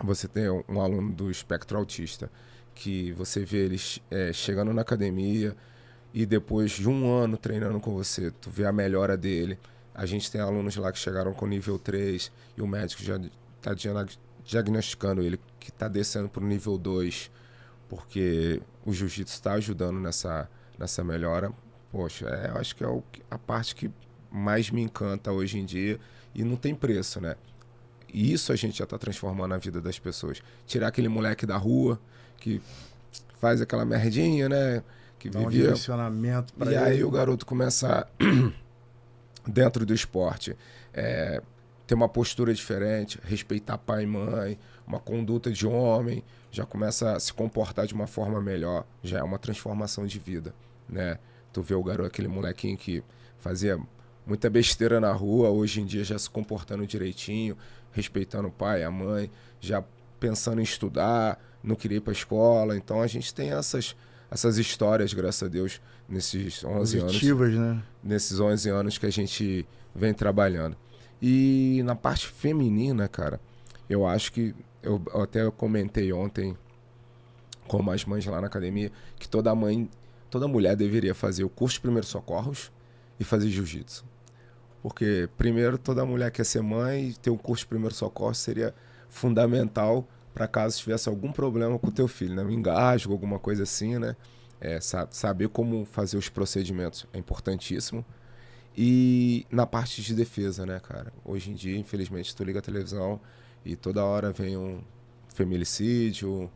você tem um aluno do espectro autista que você vê ele chegando na academia e depois de um ano treinando com você, tu vê a melhora dele. A gente tem alunos lá que chegaram com nível 3 e o médico já está diagnosticando ele que está descendo para o nível 2, porque o jiu-jitsu está ajudando nessa melhora. Poxa, eu acho que é a parte que mais me encanta hoje em dia e não tem preço, né? E isso a gente já está transformando a vida das pessoas. Tirar aquele moleque da rua que faz aquela merdinha, né? Que dá um vivia... direcionamento para ele. E aí o garoto começa, dentro do esporte, ter uma postura diferente, respeitar pai e mãe, uma conduta de homem, já começa a se comportar de uma forma melhor, já é uma transformação de vida, né? Tu vê o garoto, aquele molequinho que fazia muita besteira na rua, hoje em dia já se comportando direitinho, respeitando o pai, a mãe, já pensando em estudar, não queria ir para a escola. Então a gente tem essas histórias, graças a Deus, nesses 11 positivas, anos, né? Nesses 11 anos que a gente vem trabalhando. E na parte feminina, cara, eu acho que eu até comentei ontem com as mães lá na academia que toda mulher deveria fazer o curso de primeiros socorros e fazer jiu-jitsu. Porque, primeiro, toda mulher quer ser mãe e ter um curso de primeiros socorros seria fundamental para caso tivesse algum problema com o teu filho, né? Um engasgo, alguma coisa assim, né? Saber como fazer os procedimentos é importantíssimo. E na parte de defesa, né, cara? Hoje em dia, infelizmente, tu liga a televisão e toda hora vem um feminicídio,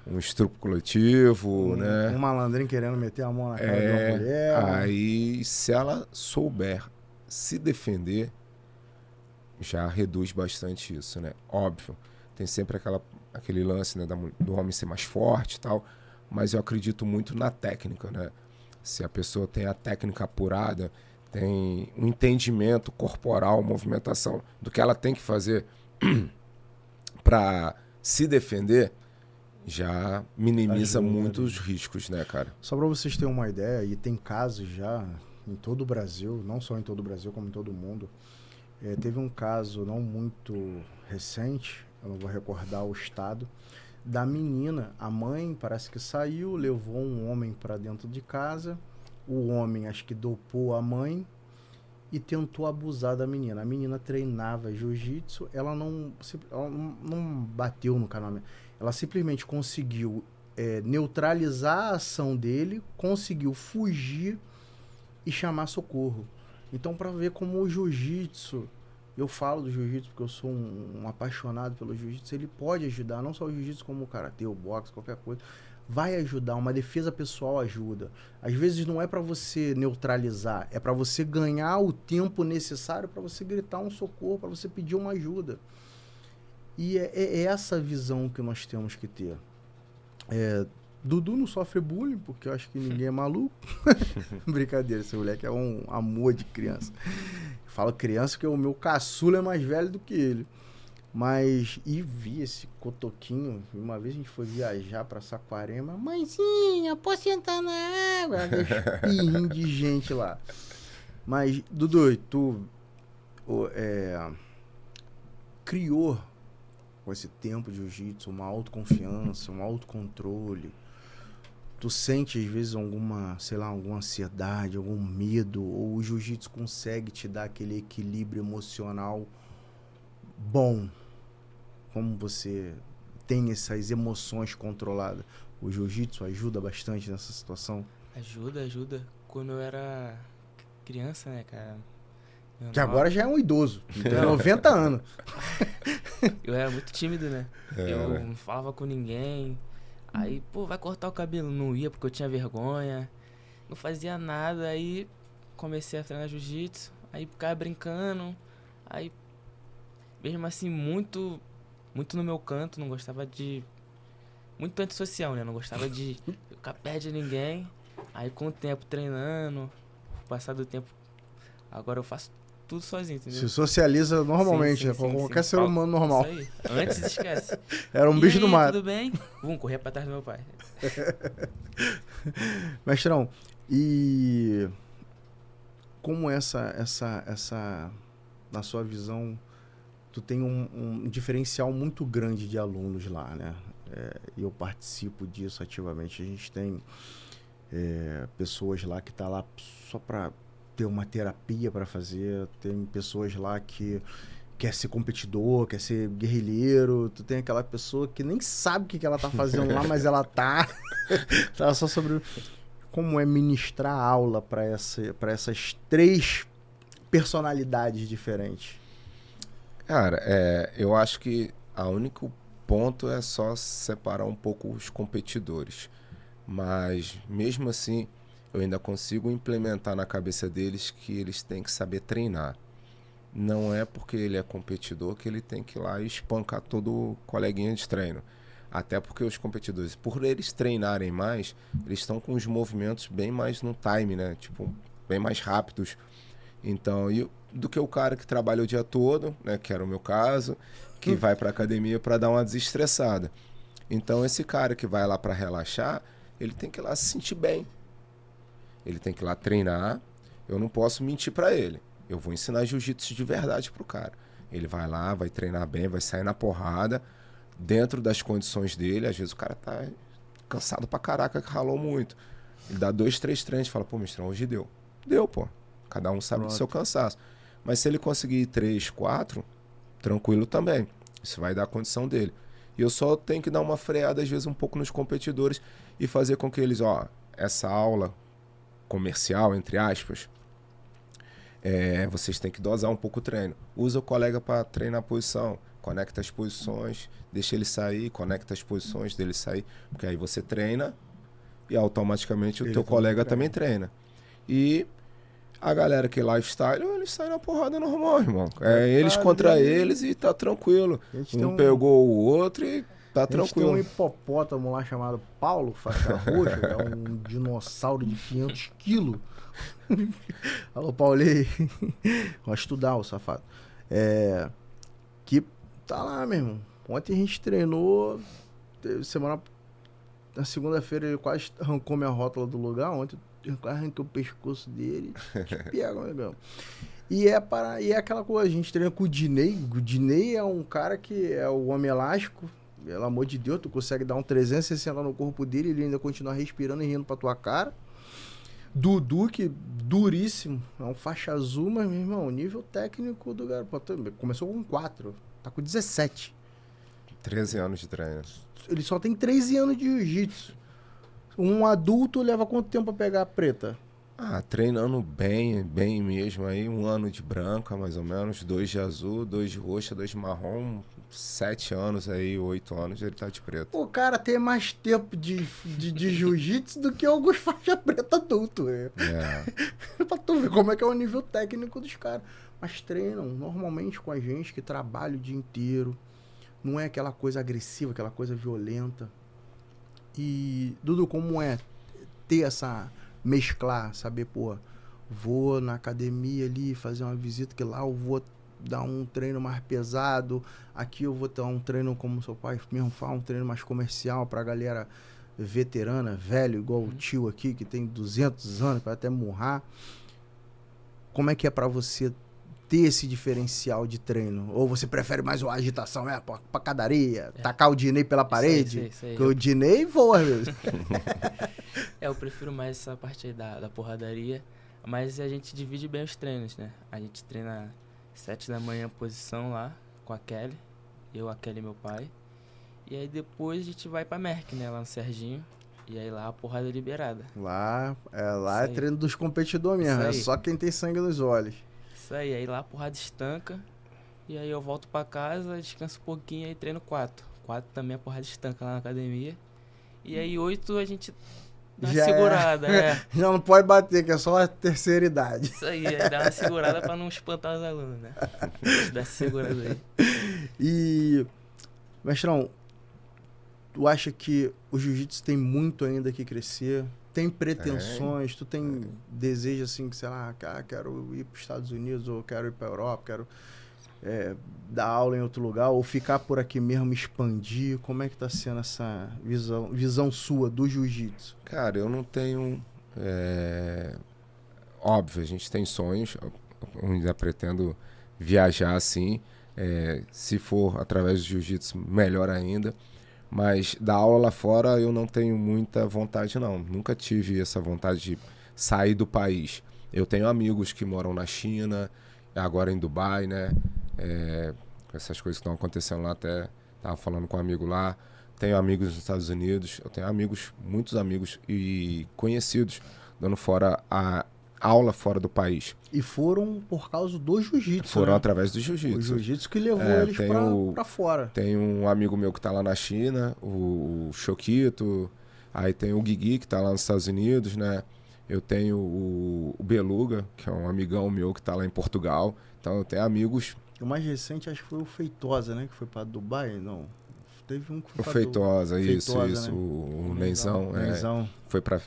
um estupro coletivo, né? Um malandrinho querendo meter a mão na cara de uma mulher. Aí, se ela souber se defender, já reduz bastante isso, né? Óbvio, tem sempre aquele lance, né, do homem ser mais forte e tal, mas eu acredito muito na técnica, né? Se a pessoa tem a técnica apurada, tem um entendimento corporal, movimentação do que ela tem que fazer para se defender, já minimiza muito os riscos, né, cara? Só para vocês terem uma ideia, e tem casos já em todo o Brasil, não só em todo o Brasil, como em todo o mundo. Teve um caso não muito recente, eu não vou recordar o estado, da menina. A mãe parece que saiu, levou um homem para dentro de casa, o homem acho que dopou a mãe e tentou abusar da menina. A menina treinava jiu-jitsu, ela não bateu no canal, ela simplesmente conseguiu neutralizar a ação dele, conseguiu fugir e chamar socorro. Então, para ver como o jiu-jitsu, eu falo do jiu-jitsu porque eu sou um apaixonado pelo jiu-jitsu, ele pode ajudar, não só o jiu-jitsu como o karatê, o boxe, qualquer coisa, vai ajudar, uma defesa pessoal ajuda. Às vezes não é para você neutralizar, é para você ganhar o tempo necessário para você gritar um socorro, para você pedir uma ajuda. E é essa visão que nós temos que ter. Dudu não sofre bullying, porque eu acho que ninguém é maluco. Brincadeira, esse moleque é um amor de criança. Eu falo criança porque o meu caçula é mais velho do que ele. Mas, e vi esse cotoquinho. Uma vez a gente foi viajar pra Saquarema. Mãezinha, posso entrar na água? Espirrinho de gente lá. Mas, Dudu, tu criou com esse tempo de jiu-jitsu uma autoconfiança, um autocontrole. Tu sente às vezes alguma ansiedade, algum medo, ou o jiu-jitsu consegue te dar aquele equilíbrio emocional bom? Como você tem essas emoções controladas? O jiu-jitsu ajuda bastante nessa situação? Ajuda. Quando eu era criança, né, cara? Que agora já é um idoso, tem 90 anos. Eu era muito tímido, né? Eu não falava com ninguém. Aí, pô, vai cortar o cabelo. Não ia porque eu tinha vergonha. Não fazia nada. Aí comecei a treinar jiu-jitsu. Aí ficava brincando. Aí, mesmo assim, muito no meu canto. Não gostava de... Muito antissocial, né? Não gostava de ficar perto de ninguém. Aí com o tempo treinando, passar do tempo, agora eu faço tudo sozinho, entendeu? Se socializa normalmente, Sim, né? sim, Com sim, qualquer sim. ser humano normal. Isso aí. Antes esquece. Era um E bicho aí, do mato. tudo bem? Vamos correr pra trás do meu pai. Mestrão, e como na sua visão, tu tem um diferencial muito grande de alunos lá, né? E eu participo disso ativamente. A gente tem pessoas lá que tá lá só para ter uma terapia para fazer. Tem pessoas lá que quer ser competidor, quer ser guerrilheiro. Tu tem aquela pessoa que nem sabe o que ela tá fazendo lá, mas ela tá. Tá só sobre como é ministrar aula para essas três personalidades diferentes. Cara, eu acho que o único ponto é só separar um pouco os competidores. Mas, mesmo assim, eu ainda consigo implementar na cabeça deles que eles têm que saber treinar. Não é porque ele é competidor que ele tem que ir lá e espancar todo coleguinha de treino. Até porque os competidores, por eles treinarem mais, eles estão com os movimentos bem mais no time, né? Tipo, bem mais rápidos. Então, do que o cara que trabalha o dia todo, né, que era o meu caso, que vai para academia para dar uma desestressada. Então, esse cara que vai lá para relaxar, ele tem que ir lá se sentir bem. Ele tem que ir lá treinar. Eu não posso mentir para ele. Eu vou ensinar jiu-jitsu de verdade pro cara. Ele vai lá, vai treinar bem, vai sair na porrada, dentro das condições dele. Às vezes o cara tá cansado pra caraca, que ralou muito. Ele dá 2, 3 treinos e fala, pô, mestrão, hoje deu. Deu, pô. Cada um sabe do seu cansaço. Mas se ele conseguir 3, 4, tranquilo também. Isso vai dar a condição dele. E eu só tenho que dar uma freada, às vezes, um pouco nos competidores e fazer com que eles, essa aula comercial, entre aspas, vocês têm que dosar um pouco o treino. Usa o colega para treinar a posição, conecta as posições, deixa ele sair, conecta as posições dele sair, porque aí você treina e automaticamente o teu colega também treina. E a galera que é lifestyle, eles saem na porrada normal, irmão. Eles contra eles e tá tranquilo. Um pegou o outro e tá tranquilo. A gente tem um hipopótamo lá chamado Paulo, faixa roxa, é um dinossauro de 500 quilos. Alô, Paulinho. Vai estudar, o safado. Que tá lá, meu irmão. Ontem a gente treinou. Na segunda-feira ele quase arrancou minha rótula do lugar. Ontem eu quase arranquei o pescoço dele. Te pega, meu. E é aquela coisa, a gente treina com o Dinei. O Dinei é um cara que é o homem elástico. Pelo amor de Deus, tu consegue dar um 360 no corpo dele, ele ainda continua respirando e rindo pra tua cara. Dudu, que duríssimo, é um faixa azul, mas, meu irmão, o nível técnico do garoto começou com 4, tá com 17. 13 anos de treino. Ele só tem 13 anos de jiu-jitsu. Um adulto leva quanto tempo pra pegar a preta? Treinando bem mesmo aí, 1 ano de branca, mais ou menos, 2 de azul, 2 de roxa, 2 de marrom, 7 anos aí, 8 anos, ele tá de preto. O cara tem mais tempo de jiu-jitsu do que alguns faixa preta adulto. Pra tu ver como é que é o nível técnico dos caras. Mas treinam normalmente com a gente que trabalha o dia inteiro. Não é aquela coisa agressiva, aquela coisa violenta. E, Dudu, como é ter essa... mesclar, saber, pô, vou na academia ali fazer uma visita, que lá eu vou dar um treino mais pesado, aqui eu vou dar um treino, como seu pai mesmo fala, um treino mais comercial pra galera veterana, velho, igual o tio aqui, que tem 200 anos, para até morrar. Como é que é pra você ter esse diferencial de treino? Ou você prefere mais uma agitação, pancadaria, tacar o Dinei pela parede? Isso aí. Porque o Dinei voa mesmo. Eu prefiro mais essa parte aí da porradaria, mas a gente divide bem os treinos, né? A gente treina 7 da manhã posição lá com a Kelly, eu, a Kelly e meu pai. E aí depois a gente vai pra Merck, né? Lá no Serginho. E aí lá a porrada é liberada. Lá é treino dos competidores mesmo, é só quem tem sangue nos olhos. Isso aí lá a porrada estanca. E aí eu volto pra casa, descanso um pouquinho e treino 4. 4 também a porrada estanca lá na academia. E aí 8 a gente dá uma Já segurada, Já não pode bater, que é só a terceira idade. Isso aí, dá uma segurada pra não espantar os alunos, né? Dá essa segurada aí. E, mestrão, tu acha que o jiu-jitsu tem muito ainda que crescer? Tem pretensões? Tu tem desejo assim, que sei lá, quero ir para os Estados Unidos, ou quero ir para a Europa, quero dar aula em outro lugar, ou ficar por aqui mesmo, expandir? Como é que tá sendo essa visão sua do jiu-jitsu? Cara, eu não tenho... Óbvio, a gente tem sonhos, eu ainda pretendo viajar assim, se for através do jiu-jitsu, melhor ainda. Mas da aula lá fora eu não tenho muita vontade, não. Nunca tive essa vontade de sair do país. Eu tenho amigos que moram na China, agora em Dubai, né? Com essas coisas que estão acontecendo lá, até estava falando com um amigo lá. Tenho amigos nos Estados Unidos, eu tenho amigos, muitos amigos e conhecidos dando fora a aula fora do país. E foram por causa do jiu-jitsu, Foram né? através do jiu-jitsu. O jiu-jitsu que levou eles pra fora. Tem um amigo meu que tá lá na China, o Choquito. Aí tem o Guigui, que tá lá nos Estados Unidos, né? Eu tenho o Beluga, que é um amigão meu que tá lá em Portugal. Então eu tenho amigos... O mais recente acho que foi o Feitosa, né? Que foi pra Dubai, não... Teve um que foi pra Feitosa, isso. Né? O Nenzão. Foi pra...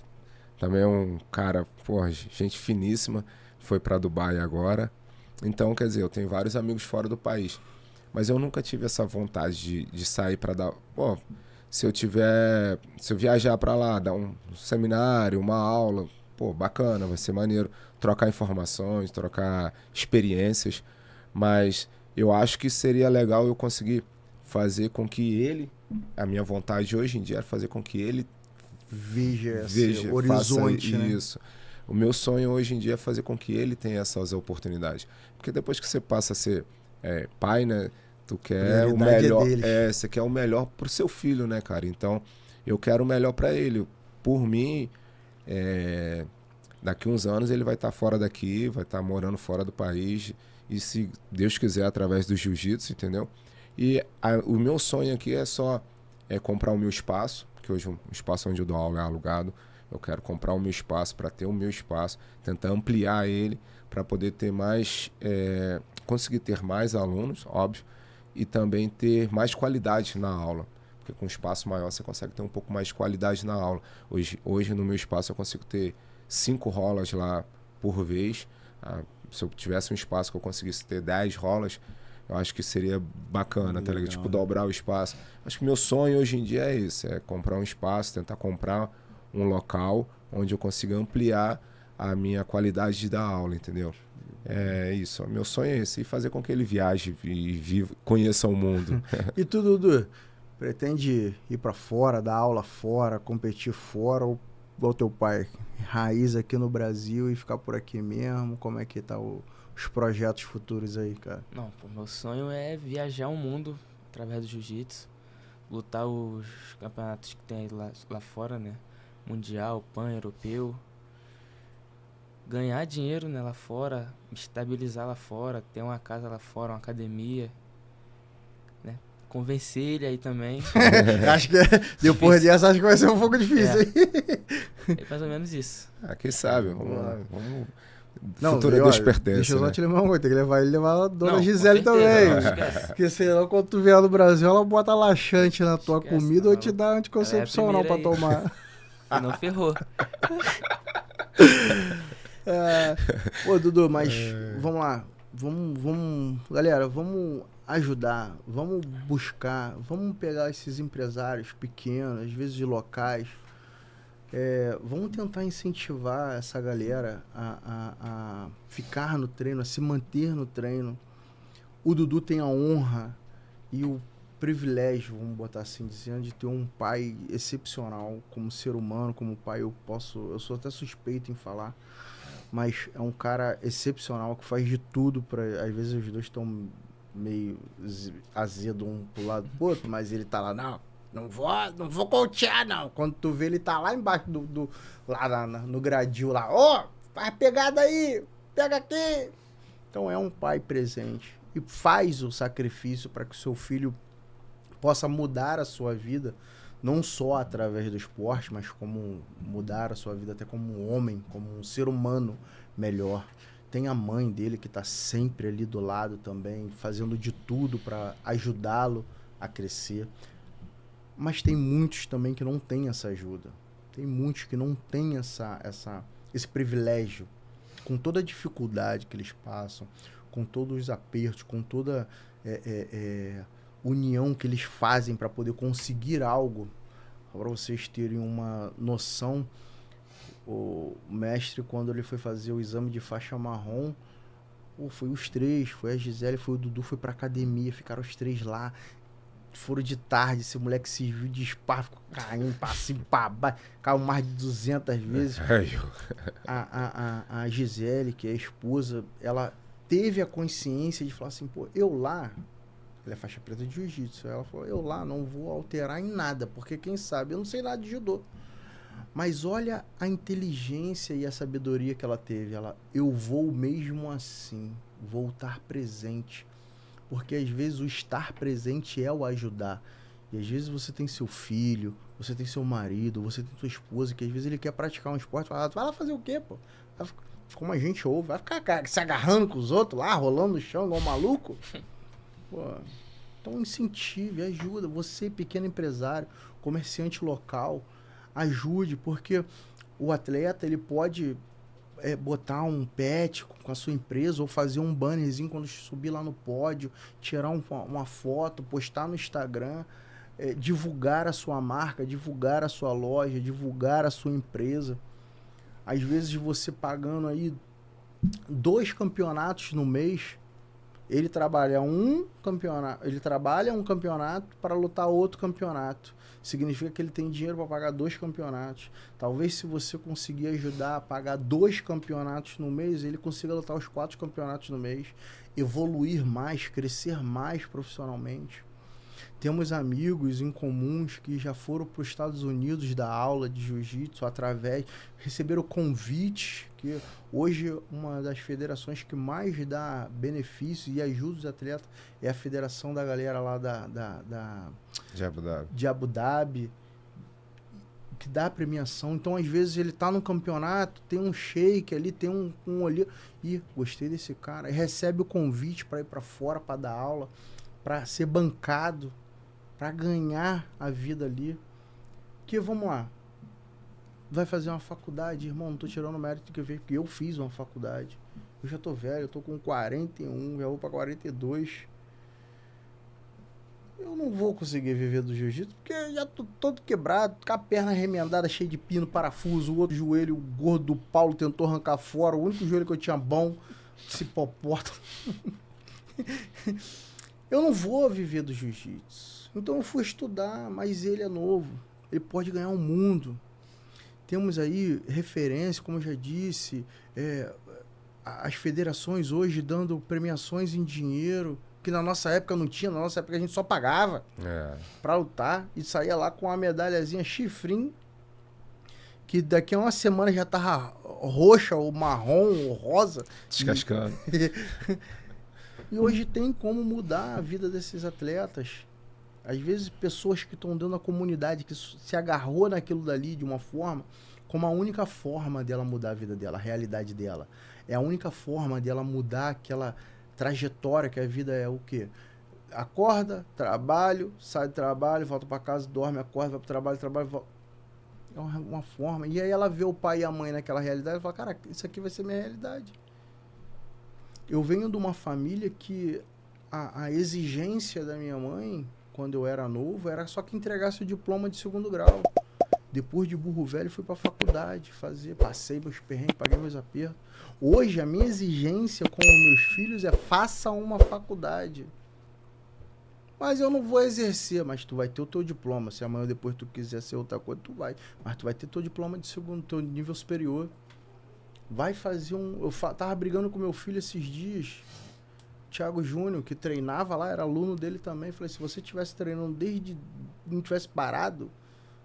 Também é um cara, porra, gente finíssima, foi para Dubai agora. Então, quer dizer, eu tenho vários amigos fora do país. Mas eu nunca tive essa vontade de sair para dar... Pô, se eu viajar para lá, dar um seminário, uma aula, pô, bacana, vai ser maneiro. Trocar informações, trocar experiências. Mas eu acho que seria legal eu conseguir fazer com que ele... A minha vontade hoje em dia é fazer com que ele... Veja esse horizonte, né? Isso. O meu sonho hoje em dia é fazer com que ele tenha essas oportunidades. Porque depois que você passa a ser pai, né? Tu quer o melhor. Você quer o melhor pro seu filho, né, cara? Então, eu quero o melhor para ele. Por mim, daqui uns anos ele vai estar fora daqui, vai estar morando fora do país. E se Deus quiser, através do jiu-jitsu, entendeu? E o meu sonho aqui é só comprar o meu espaço, que hoje o espaço onde eu dou aula é alugado. Eu quero comprar o meu espaço para ter o meu espaço, tentar ampliar ele para poder ter mais, conseguir ter mais alunos, óbvio, e também ter mais qualidade na aula. Porque com um espaço maior você consegue ter um pouco mais de qualidade na aula. Hoje no meu espaço eu consigo ter 5 rolas lá por vez. Se eu tivesse um espaço que eu conseguisse ter 10 rolas, eu acho que seria bacana, tá ligado? Tipo, dobrar o espaço. Acho que meu sonho hoje em dia é esse, é comprar um espaço, tentar comprar um local onde eu consiga ampliar a minha qualidade de dar aula, entendeu? É isso, meu sonho é esse, e fazer com que ele viaje e conheça o mundo. E tu, Dudu, pretende ir pra fora, dar aula fora, competir fora, ou igual teu pai, raiz aqui no Brasil e ficar por aqui mesmo? Como é que tá os projetos futuros aí, cara? Não, pô, meu sonho é viajar o mundo através do jiu-jitsu, lutar os campeonatos que tem aí lá fora, né? Mundial, pan, europeu. Ganhar dinheiro, né, lá fora, me estabilizar lá fora, ter uma casa lá fora, uma academia, né? Convencer ele aí também. Acho que depois dessa acho que vai ser um pouco difícil, hein? É mais ou menos isso. Quem sabe, vamos lá. Não, futuro Deus pertence, deixa eu só né? te lembrar uma coisa, tem que levar ele e levar a dona Não, Gisele com certeza, também. não esquece. Porque senão quando tu vier no Brasil, ela bota laxante na tua Esquece, comida tá ou te dá anticoncepcional ela é a pra primeira tomar. E não ferrou. Pô, Dudu, mas vamos lá. Vamos, galera, vamos ajudar, vamos buscar, vamos pegar esses empresários pequenos, às vezes de locais. Vamos tentar incentivar essa galera a ficar no treino, a se manter no treino. O Dudu tem a honra e o privilégio, vamos botar assim dizendo, de ter um pai excepcional como ser humano, como pai. Eu sou até suspeito em falar, mas é um cara excepcional que faz de tudo para, às vezes os dois estão meio azedo um pro lado do outro, mas ele tá lá, não vou coachear, não. Quando tu vê, ele tá lá embaixo lá no gradil lá. Faz pegada aí, pega aqui. Então é um pai presente e faz o sacrifício para que o seu filho possa mudar a sua vida não só através do esporte, mas como mudar a sua vida até como um homem, como um ser humano melhor. Tem a mãe dele que está sempre ali do lado também, fazendo de tudo para ajudá-lo a crescer. Mas tem muitos também que não têm essa ajuda. Tem muitos que não têm esse privilégio. Com toda a dificuldade que eles passam, com todos os apertos, com toda união que eles fazem para poder conseguir algo. Para vocês terem uma noção, o mestre, quando ele foi fazer o exame de faixa marrom, foi os três, foi a Gisele, foi o Dudu, foi pra academia, ficaram os três lá, foram de tarde, esse moleque se viu de spa, ficou caindo pra cima, pra baixo, caiu mais de 200 vezes. A Gisele, que é a esposa, ela teve a consciência de falar assim, pô, eu lá, ela é faixa preta de jiu-jitsu, ela falou, eu lá não vou alterar em nada, porque quem sabe, eu não sei nada de judô. Mas olha a inteligência e a sabedoria que ela teve. Eu vou mesmo assim, vou estar presente. Porque às vezes o estar presente é o ajudar. E às vezes você tem seu filho, você tem seu marido, você tem sua esposa, que às vezes ele quer praticar um esporte, fala, vai lá fazer o quê, pô? Como a gente ouve, vai ficar se agarrando com os outros lá, rolando no chão igual um maluco? Pô, então incentive, ajuda. Você, pequeno empresário, comerciante local, ajude, porque o atleta ele pode botar um pet com a sua empresa ou fazer um bannerzinho quando subir lá no pódio, tirar uma foto, postar no Instagram, divulgar a sua marca, divulgar a sua loja, divulgar a sua empresa. Às vezes você pagando aí 2 campeonatos no mês, ele trabalha um campeonato para lutar outro campeonato. Significa que ele tem dinheiro para pagar 2 campeonatos. Talvez se você conseguir ajudar a pagar 2 campeonatos no mês, ele consiga lutar os 4 campeonatos no mês, evoluir mais, crescer mais profissionalmente. Temos amigos em comuns que já foram para os Estados Unidos dar aula de jiu-jitsu receberam convites, que hoje uma das federações que mais dá benefícios e ajuda os atletas é a federação da galera lá de Abu Dhabi, que dá premiação. Então, às vezes, ele tá no campeonato, tem um shake ali, tem um olho, e gostei desse cara, e recebe o convite para ir para fora, para dar aula, para ser bancado, para ganhar a vida ali. Que, vamos lá, vai fazer uma faculdade, irmão, não tô tirando o mérito que eu fiz uma faculdade. Eu já tô velho, eu tô com 41, já vou para 42. Eu não vou conseguir viver do jiu-jitsu, porque eu já tô todo quebrado, com a perna remendada, cheia de pino, parafuso, o outro joelho, o gordo do Paulo tentou arrancar fora, o único joelho que eu tinha bom, se poporta. Eu não vou viver do jiu-jitsu. Então eu fui estudar, mas ele é novo, ele pode ganhar o mundo. Temos aí referência, como eu já disse, as federações hoje dando premiações em dinheiro, que na nossa época não tinha, na nossa época a gente só pagava pra lutar e saía lá com uma medalhazinha chifrinho, que daqui a uma semana já tava roxa, ou marrom, ou rosa. Descascando. E hoje tem como mudar a vida desses atletas. Às vezes pessoas que estão dentro da comunidade, que se agarrou naquilo dali de uma forma, como a única forma dela mudar a vida dela, a realidade dela. É a única forma dela mudar aquela trajetória que a vida é o quê? Acorda, trabalho, sai do trabalho, volta para casa, dorme, acorda, vai pro trabalho, volta. É uma forma. E aí ela vê o pai e a mãe naquela realidade e fala, cara, isso aqui vai ser minha realidade. Eu venho de uma família que a exigência da minha mãe, quando eu era novo, era só que entregasse o diploma de 2º grau. Depois de burro velho, fui para a faculdade passei meus perrengues, paguei meus apertos. Hoje, a minha exigência com os meus filhos é faça uma faculdade. Mas eu não vou exercer, mas tu vai ter o teu diploma. Se amanhã ou depois tu quiser ser outra coisa, tu vai. Mas tu vai ter teu diploma de teu nível superior. Vai fazer eu tava brigando com meu filho esses dias, Thiago Júnior, que treinava lá, era aluno dele também. Falei, se você estivesse treinando não tivesse parado,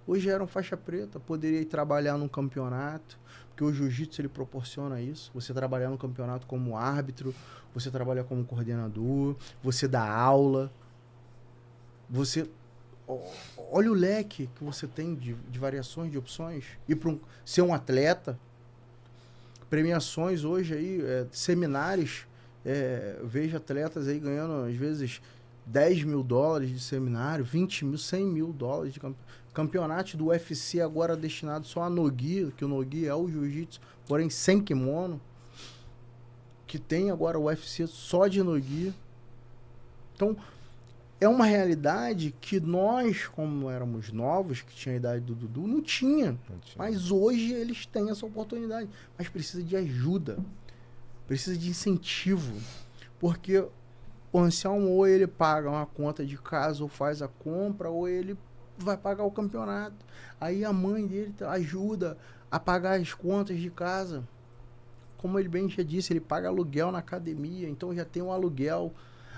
hoje era um faixa preta, poderia ir trabalhar num campeonato, porque o jiu-jitsu ele proporciona isso. Você trabalhar no campeonato como árbitro, você trabalhar como coordenador, você dá aula, você olha o leque que você tem de variações, de opções. E para ser um atleta, premiações hoje aí, seminários, vejo atletas aí ganhando, às vezes, $10 mil de seminário, 20 mil, 100 mil dólares de campeonato do UFC agora destinado só a Nogi, que o Nogi é o jiu-jitsu, porém sem kimono, que tem agora o UFC só de Nogi. Então, é uma realidade que nós, como éramos novos, que tinha a idade do Dudu, não tinha. Mas hoje eles têm essa oportunidade. Mas precisa de ajuda. Precisa de incentivo. Porque o Anselmo, ou ele paga uma conta de casa, ou faz a compra, ou ele vai pagar o campeonato. Aí a mãe dele ajuda a pagar as contas de casa. Como ele bem já disse, ele paga aluguel na academia, então já tem um aluguel.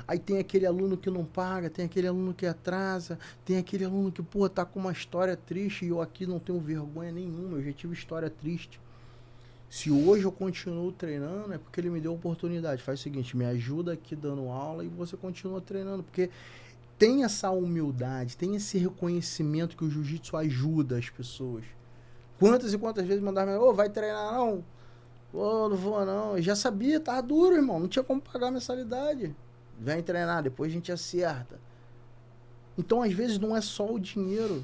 Aí tem aquele aluno que não paga, tem aquele aluno que atrasa, tem aquele aluno que, pô, tá com uma história triste e eu aqui não tenho vergonha nenhuma, eu já tive história triste. Se hoje eu continuo treinando, é porque ele me deu oportunidade. Faz o seguinte, me ajuda aqui dando aula e você continua treinando, porque tem essa humildade, tem esse reconhecimento que o jiu-jitsu ajuda as pessoas. Quantas e quantas vezes mandaram, ô, vai treinar não? Ô, não vou não. Eu já sabia, tava duro, irmão, não tinha como pagar a mensalidade. Vem treinar, depois a gente acerta. Então, às vezes, não é só o dinheiro.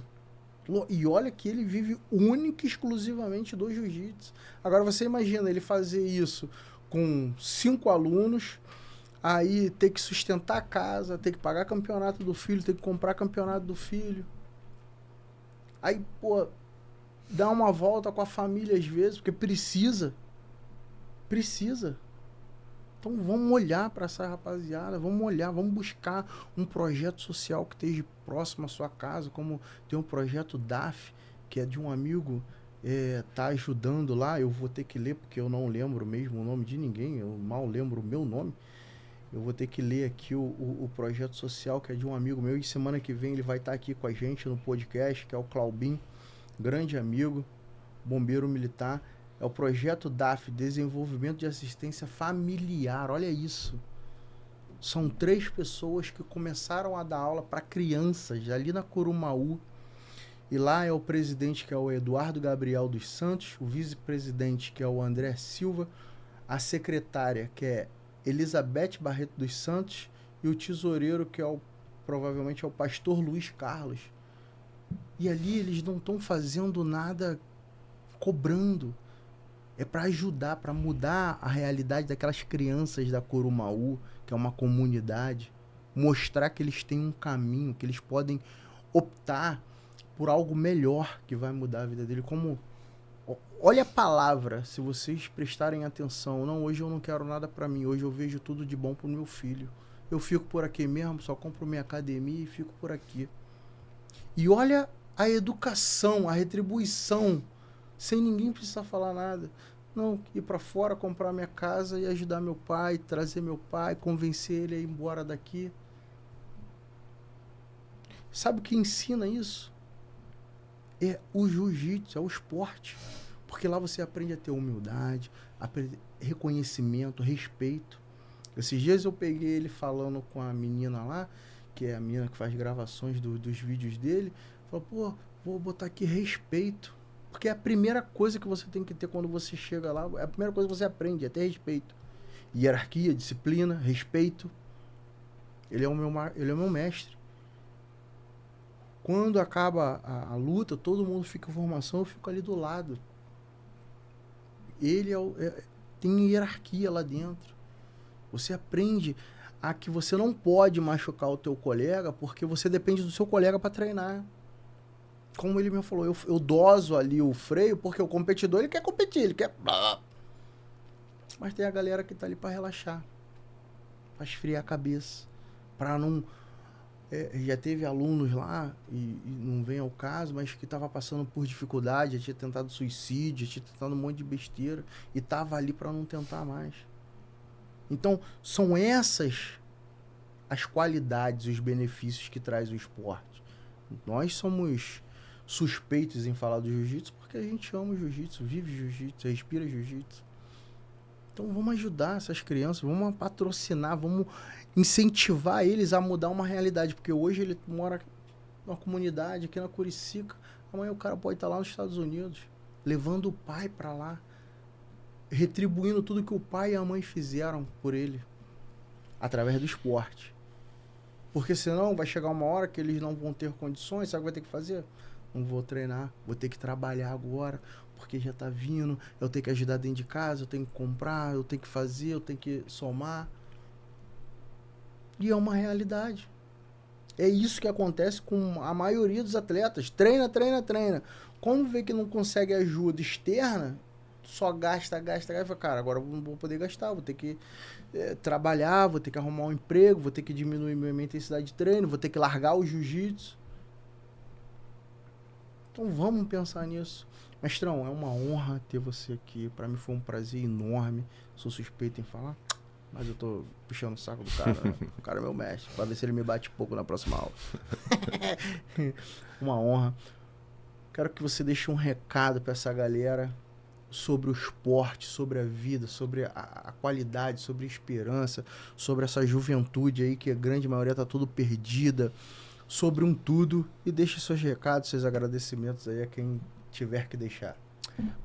E olha que ele vive único e exclusivamente do jiu-jitsu. Agora, você imagina ele fazer isso com 5 alunos, aí ter que sustentar a casa, ter que pagar campeonato do filho, ter que comprar campeonato do filho. Aí, pô, dar uma volta com a família às vezes, porque precisa. Precisa. Então vamos olhar para essa rapaziada, vamos olhar, vamos buscar um projeto social que esteja próximo à sua casa, como tem um projeto DAF, que é de um amigo, tá ajudando lá, eu vou ter que ler, porque eu não lembro mesmo o nome de ninguém, eu mal lembro o meu nome, eu vou ter que ler aqui o projeto social, que é de um amigo meu, e semana que vem ele vai estar aqui com a gente no podcast, que é o Claubin, grande amigo, bombeiro militar. É o projeto DAF, Desenvolvimento de Assistência Familiar. Olha isso. São 3 pessoas que começaram a dar aula para crianças ali na Curumaú. E lá é o presidente, que é o Eduardo Gabriel dos Santos, o vice-presidente, que é o André Silva, a secretária, que é Elizabeth Barreto dos Santos, e o tesoureiro, que provavelmente é o pastor Luiz Carlos. E ali eles não estão fazendo nada cobrando. É para ajudar, para mudar a realidade daquelas crianças da Curumaú, que é uma comunidade, mostrar que eles têm um caminho, que eles podem optar por algo melhor que vai mudar a vida dele. Como, olha a palavra, se vocês prestarem atenção, não, hoje eu não quero nada para mim, hoje eu vejo tudo de bom pro meu filho. Eu fico por aqui mesmo, só compro minha academia e fico por aqui. E olha a educação, a retribuição, sem ninguém precisar falar nada. Não, ir para fora, comprar minha casa e ajudar meu pai, trazer meu pai, convencer ele a ir embora daqui. Sabe o que ensina isso? É o jiu-jitsu, é o esporte. Porque lá você aprende a ter humildade, reconhecimento, respeito. Esses dias eu peguei ele falando com a menina lá, que é a menina que faz gravações dos vídeos dele. Falou, pô, vou botar aqui respeito. Porque é a primeira coisa que você tem que ter quando você chega lá, é a primeira coisa que você aprende, é ter respeito. Hierarquia, disciplina, respeito. Ele é o meu mestre. Quando acaba a luta, todo mundo fica em formação, eu fico ali do lado. Ele tem hierarquia lá dentro. Você aprende a que você não pode machucar o teu colega, porque você depende do seu colega para treinar. Como ele me falou, eu doso ali o freio, porque o competidor, ele quer competir, ele quer... Mas tem a galera que tá ali para relaxar, para esfriar a cabeça, para não... já teve alunos lá, e não vem ao caso, mas que tava passando por dificuldade, já tinha tentado suicídio, já tinha tentado um monte de besteira, e tava ali para não tentar mais. Então, são essas as qualidades, os benefícios que traz o esporte. Nós somos suspeitos em falar do jiu-jitsu porque a gente ama o jiu-jitsu, vive jiu-jitsu, respira jiu-jitsu. Então vamos ajudar essas crianças, vamos patrocinar, vamos incentivar eles a mudar uma realidade, porque hoje ele mora numa comunidade aqui na Curicica. Amanhã o cara pode estar lá nos Estados Unidos, levando o pai para lá, retribuindo tudo que o pai e a mãe fizeram por ele, através do esporte. Porque senão vai chegar uma hora que eles não vão ter condições, sabe o que vai ter que fazer? Não vou treinar, vou ter que trabalhar agora, porque já tá vindo, eu tenho que ajudar dentro de casa, eu tenho que comprar, eu tenho que fazer, eu tenho que somar. E é uma realidade. É isso que acontece com a maioria dos atletas. Treina, treina, treina. Quando vê que não consegue ajuda externa, só gasta, gasta, gasta. Cara, agora eu não vou poder gastar, vou ter que trabalhar, vou ter que arrumar um emprego, vou ter que diminuir minha intensidade de treino, vou ter que largar o jiu-jitsu. Então vamos pensar nisso. Mestrão, é uma honra ter você aqui. Pra mim foi um prazer enorme. Sou suspeito em falar, mas eu tô puxando o saco do cara. Né? O cara é meu mestre. Pra ver se ele me bate pouco na próxima aula. Uma honra. Quero que você deixe um recado pra essa galera sobre o esporte, sobre a vida, sobre a qualidade, sobre a esperança, sobre essa juventude aí que a grande maioria tá tudo perdida, sobre um tudo, e deixe seus recados, seus agradecimentos aí a quem tiver que deixar.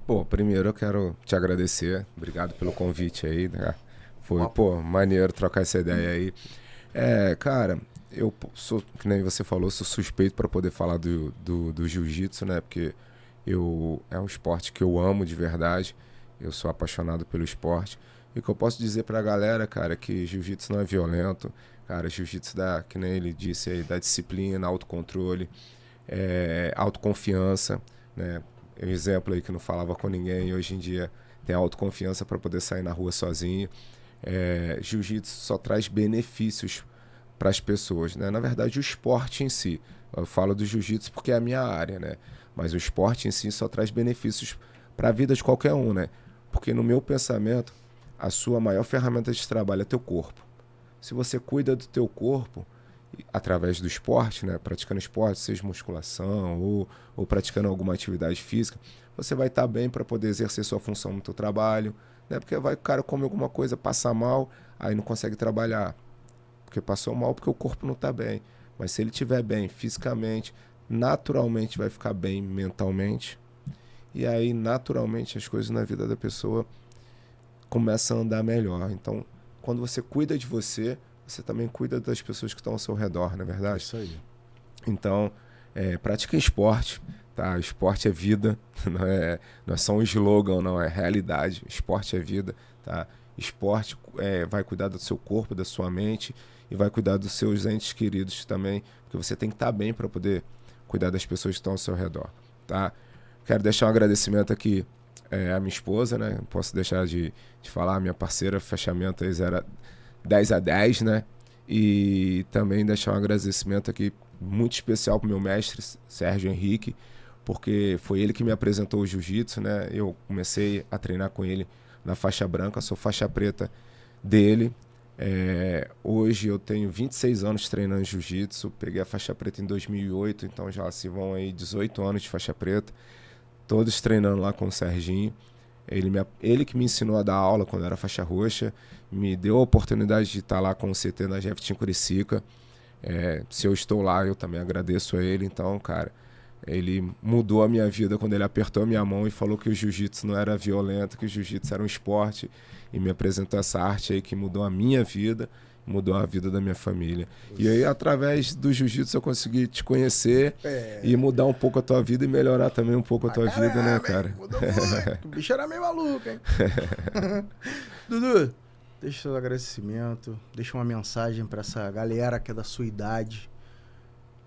Pô, primeiro eu quero te agradecer, obrigado pelo convite aí, né? Foi, pô, maneiro trocar essa ideia aí. Cara, eu sou, que nem você falou, sou suspeito para poder falar do jiu-jitsu, né? Porque é um esporte que eu amo de verdade, eu sou apaixonado pelo esporte. E o que eu posso dizer pra galera, cara, que jiu-jitsu não é violento, cara, jiu-jitsu dá, que nem ele disse aí, dá disciplina, autocontrole, autoconfiança, né? Um exemplo aí que não falava com ninguém, hoje em dia tem autoconfiança para poder sair na rua sozinho. Jiu-jitsu só traz benefícios para as pessoas, né? Na verdade, o esporte em si, eu falo do jiu-jitsu porque é a minha área, né? Mas o esporte em si só traz benefícios para a vida de qualquer um, né? Porque no meu pensamento, a sua maior ferramenta de trabalho é teu corpo. Se você cuida do teu corpo através do esporte, né? Praticando esporte, seja musculação ou praticando alguma atividade física, você vai estar bem para poder exercer sua função no teu trabalho, né? Porque vai o cara come alguma coisa, passa mal, aí não consegue trabalhar. Porque passou mal porque o corpo não está bem. Mas se ele estiver bem fisicamente, naturalmente vai ficar bem mentalmente. E aí, naturalmente, as coisas na vida da pessoa começam a andar melhor. Então, quando você cuida de você, você também cuida das pessoas que estão ao seu redor, não é verdade? Isso aí. Então, pratica esporte, tá? Esporte é vida, não é só um slogan, não, é realidade. Esporte é vida, tá? Esporte vai cuidar do seu corpo, da sua mente e vai cuidar dos seus entes queridos também, porque você tem que estar bem para poder cuidar das pessoas que estão ao seu redor, tá? Quero deixar um agradecimento aqui à minha esposa, né? Não posso deixar de falar, minha parceira, fechamento aí 10/10, né? E também deixar um agradecimento aqui muito especial para o meu mestre, Sérgio Henrique, porque foi ele que me apresentou o jiu-jitsu, né? Eu comecei a treinar com ele na faixa branca, sou faixa preta dele. Hoje eu tenho 26 anos treinando jiu-jitsu, peguei a faixa preta em 2008, então já se vão aí 18 anos de faixa preta, todos treinando lá com o Serginho. Ele que me ensinou a dar aula quando eu era faixa roxa, me deu a oportunidade de estar lá com o CT na Jefferson Curicica. Se eu estou lá, eu também agradeço a ele. Então, cara, ele mudou a minha vida quando ele apertou a minha mão e falou que o jiu-jitsu não era violento, que o jiu-jitsu era um esporte, e me apresentou essa arte aí que mudou a minha vida, mudou a vida da minha família. E aí, através do jiu-jitsu, eu consegui te conhecer e mudar um pouco a tua vida e melhorar também um pouco a tua vida, né, cara? Mudou muito. O bicho era meio maluco, hein? Dudu, deixa seu agradecimento, deixa uma mensagem pra essa galera que é da sua idade.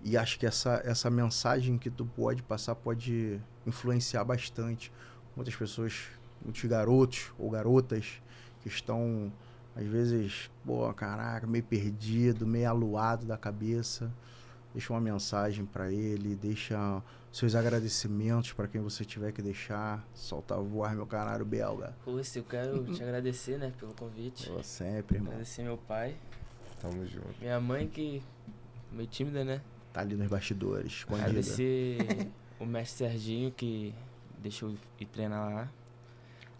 E acho que essa mensagem que tu pode passar pode influenciar bastante muitas pessoas, muitos garotos ou garotas que estão, às vezes, caraca, meio perdido, meio aluado da cabeça. Deixa uma mensagem para ele, deixa seus agradecimentos para quem você tiver que deixar. Solta a voz, meu canário belga. Pô, eu quero te agradecer, né, pelo convite. Pô, sempre, irmão. Agradecer meu pai. Tamo junto. Minha mãe, que meio tímida, né? Tá ali nos bastidores, escondida. Agradecer o mestre Serginho, que deixou eu ir treinar lá.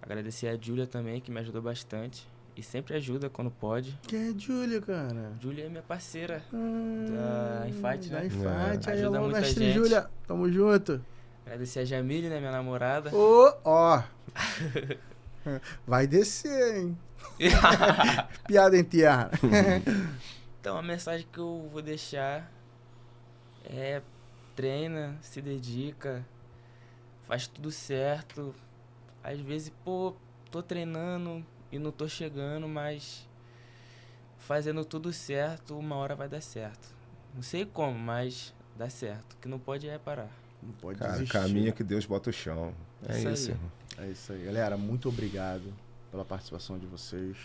Agradecer a Júlia também, que me ajudou bastante. e sempre ajuda quando pode. Quem é Júlia, cara? Júlia é minha parceira da Infight, né? Da Infight. Aí, Ajuda alô, muita mestre gente. Júlia. Tamo junto. Agradecer a Jamile, né, minha namorada. Ó. Vai descer, hein? Piada interna. Então, a mensagem que eu vou deixar é: treina, se dedica, faz tudo certo. Às vezes, pô, tô treinando e não tô chegando, mas fazendo tudo certo, uma hora vai dar certo. Não sei como, mas dá certo. O que não pode é parar. Não pode Cara, desistir. caminha que Deus bota o chão. É Isso isso, aí. irmão. É isso aí. Galera, muito obrigado pela participação de vocês.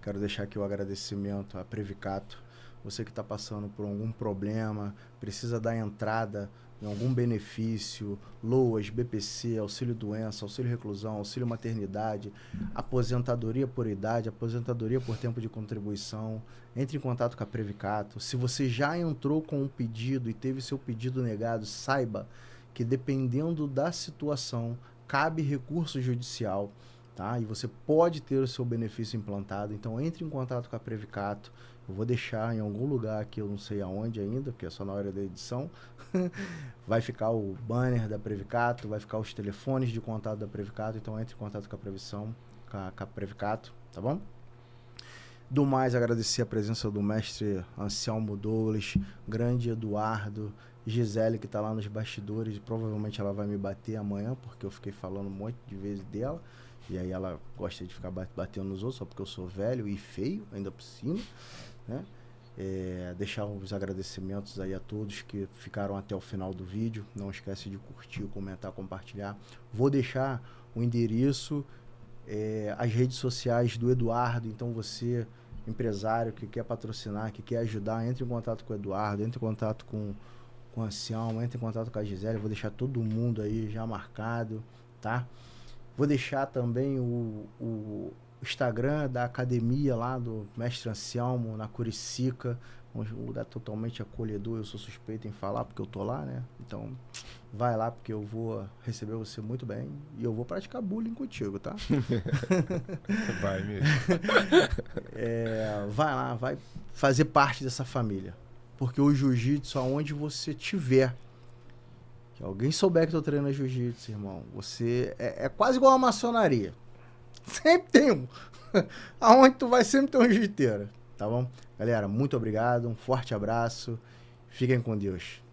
Quero deixar aqui o agradecimento à Previcato. Você que está passando por algum problema, precisa dar entrada em algum benefício, LOAS, BPC, auxílio doença, auxílio reclusão, auxílio maternidade, aposentadoria por idade, aposentadoria por tempo de contribuição, entre em contato com a Previcato. Se você já entrou com um pedido e teve seu pedido negado, saiba que dependendo da situação, cabe recurso judicial, tá? E você pode ter o seu benefício implantado. Então entre em contato com a Previcato. Eu vou deixar em algum lugar aqui, eu não sei aonde ainda, porque é só na hora da edição. Vai ficar o banner da Previcato, vai ficar os telefones de contato da Previcato. Então entre em contato com a Previcato, tá bom? Do mais, agradecer a presença do mestre Anselmo Douglas, grande Eduardo, Gisele, que está lá nos bastidores. Provavelmente ela vai me bater amanhã, porque eu fiquei falando um monte de vezes dela. E aí ela gosta de ficar batendo nos outros, só porque eu sou velho e feio, ainda por cima, né? Deixar os agradecimentos aí a todos que ficaram até o final do vídeo. Não esquece de curtir, comentar, compartilhar. Vou deixar o endereço, as redes sociais do Eduardo. Então você, empresário que quer patrocinar, que quer ajudar, entre em contato com o Eduardo, entre em contato com o Anselmo, entre em contato com a Gisele. Vou deixar todo mundo aí já marcado, tá? Vou deixar também o Instagram da academia lá do mestre Anselmo, na Curicica, um lugar totalmente acolhedor. Eu sou suspeito em falar porque eu tô lá, né? Então vai lá, porque eu vou receber você muito bem e eu vou praticar bullying contigo, tá? Vai mesmo. Vai lá, vai fazer parte dessa família, porque o jiu-jitsu, aonde você tiver, que alguém souber que tu treina jiu-jitsu, irmão, você é quase igual a maçonaria. Sempre tem um. Aonde tu vai, sempre tem um jiu-jiteiro, tá bom? Galera, muito obrigado, um forte abraço. Fiquem com Deus.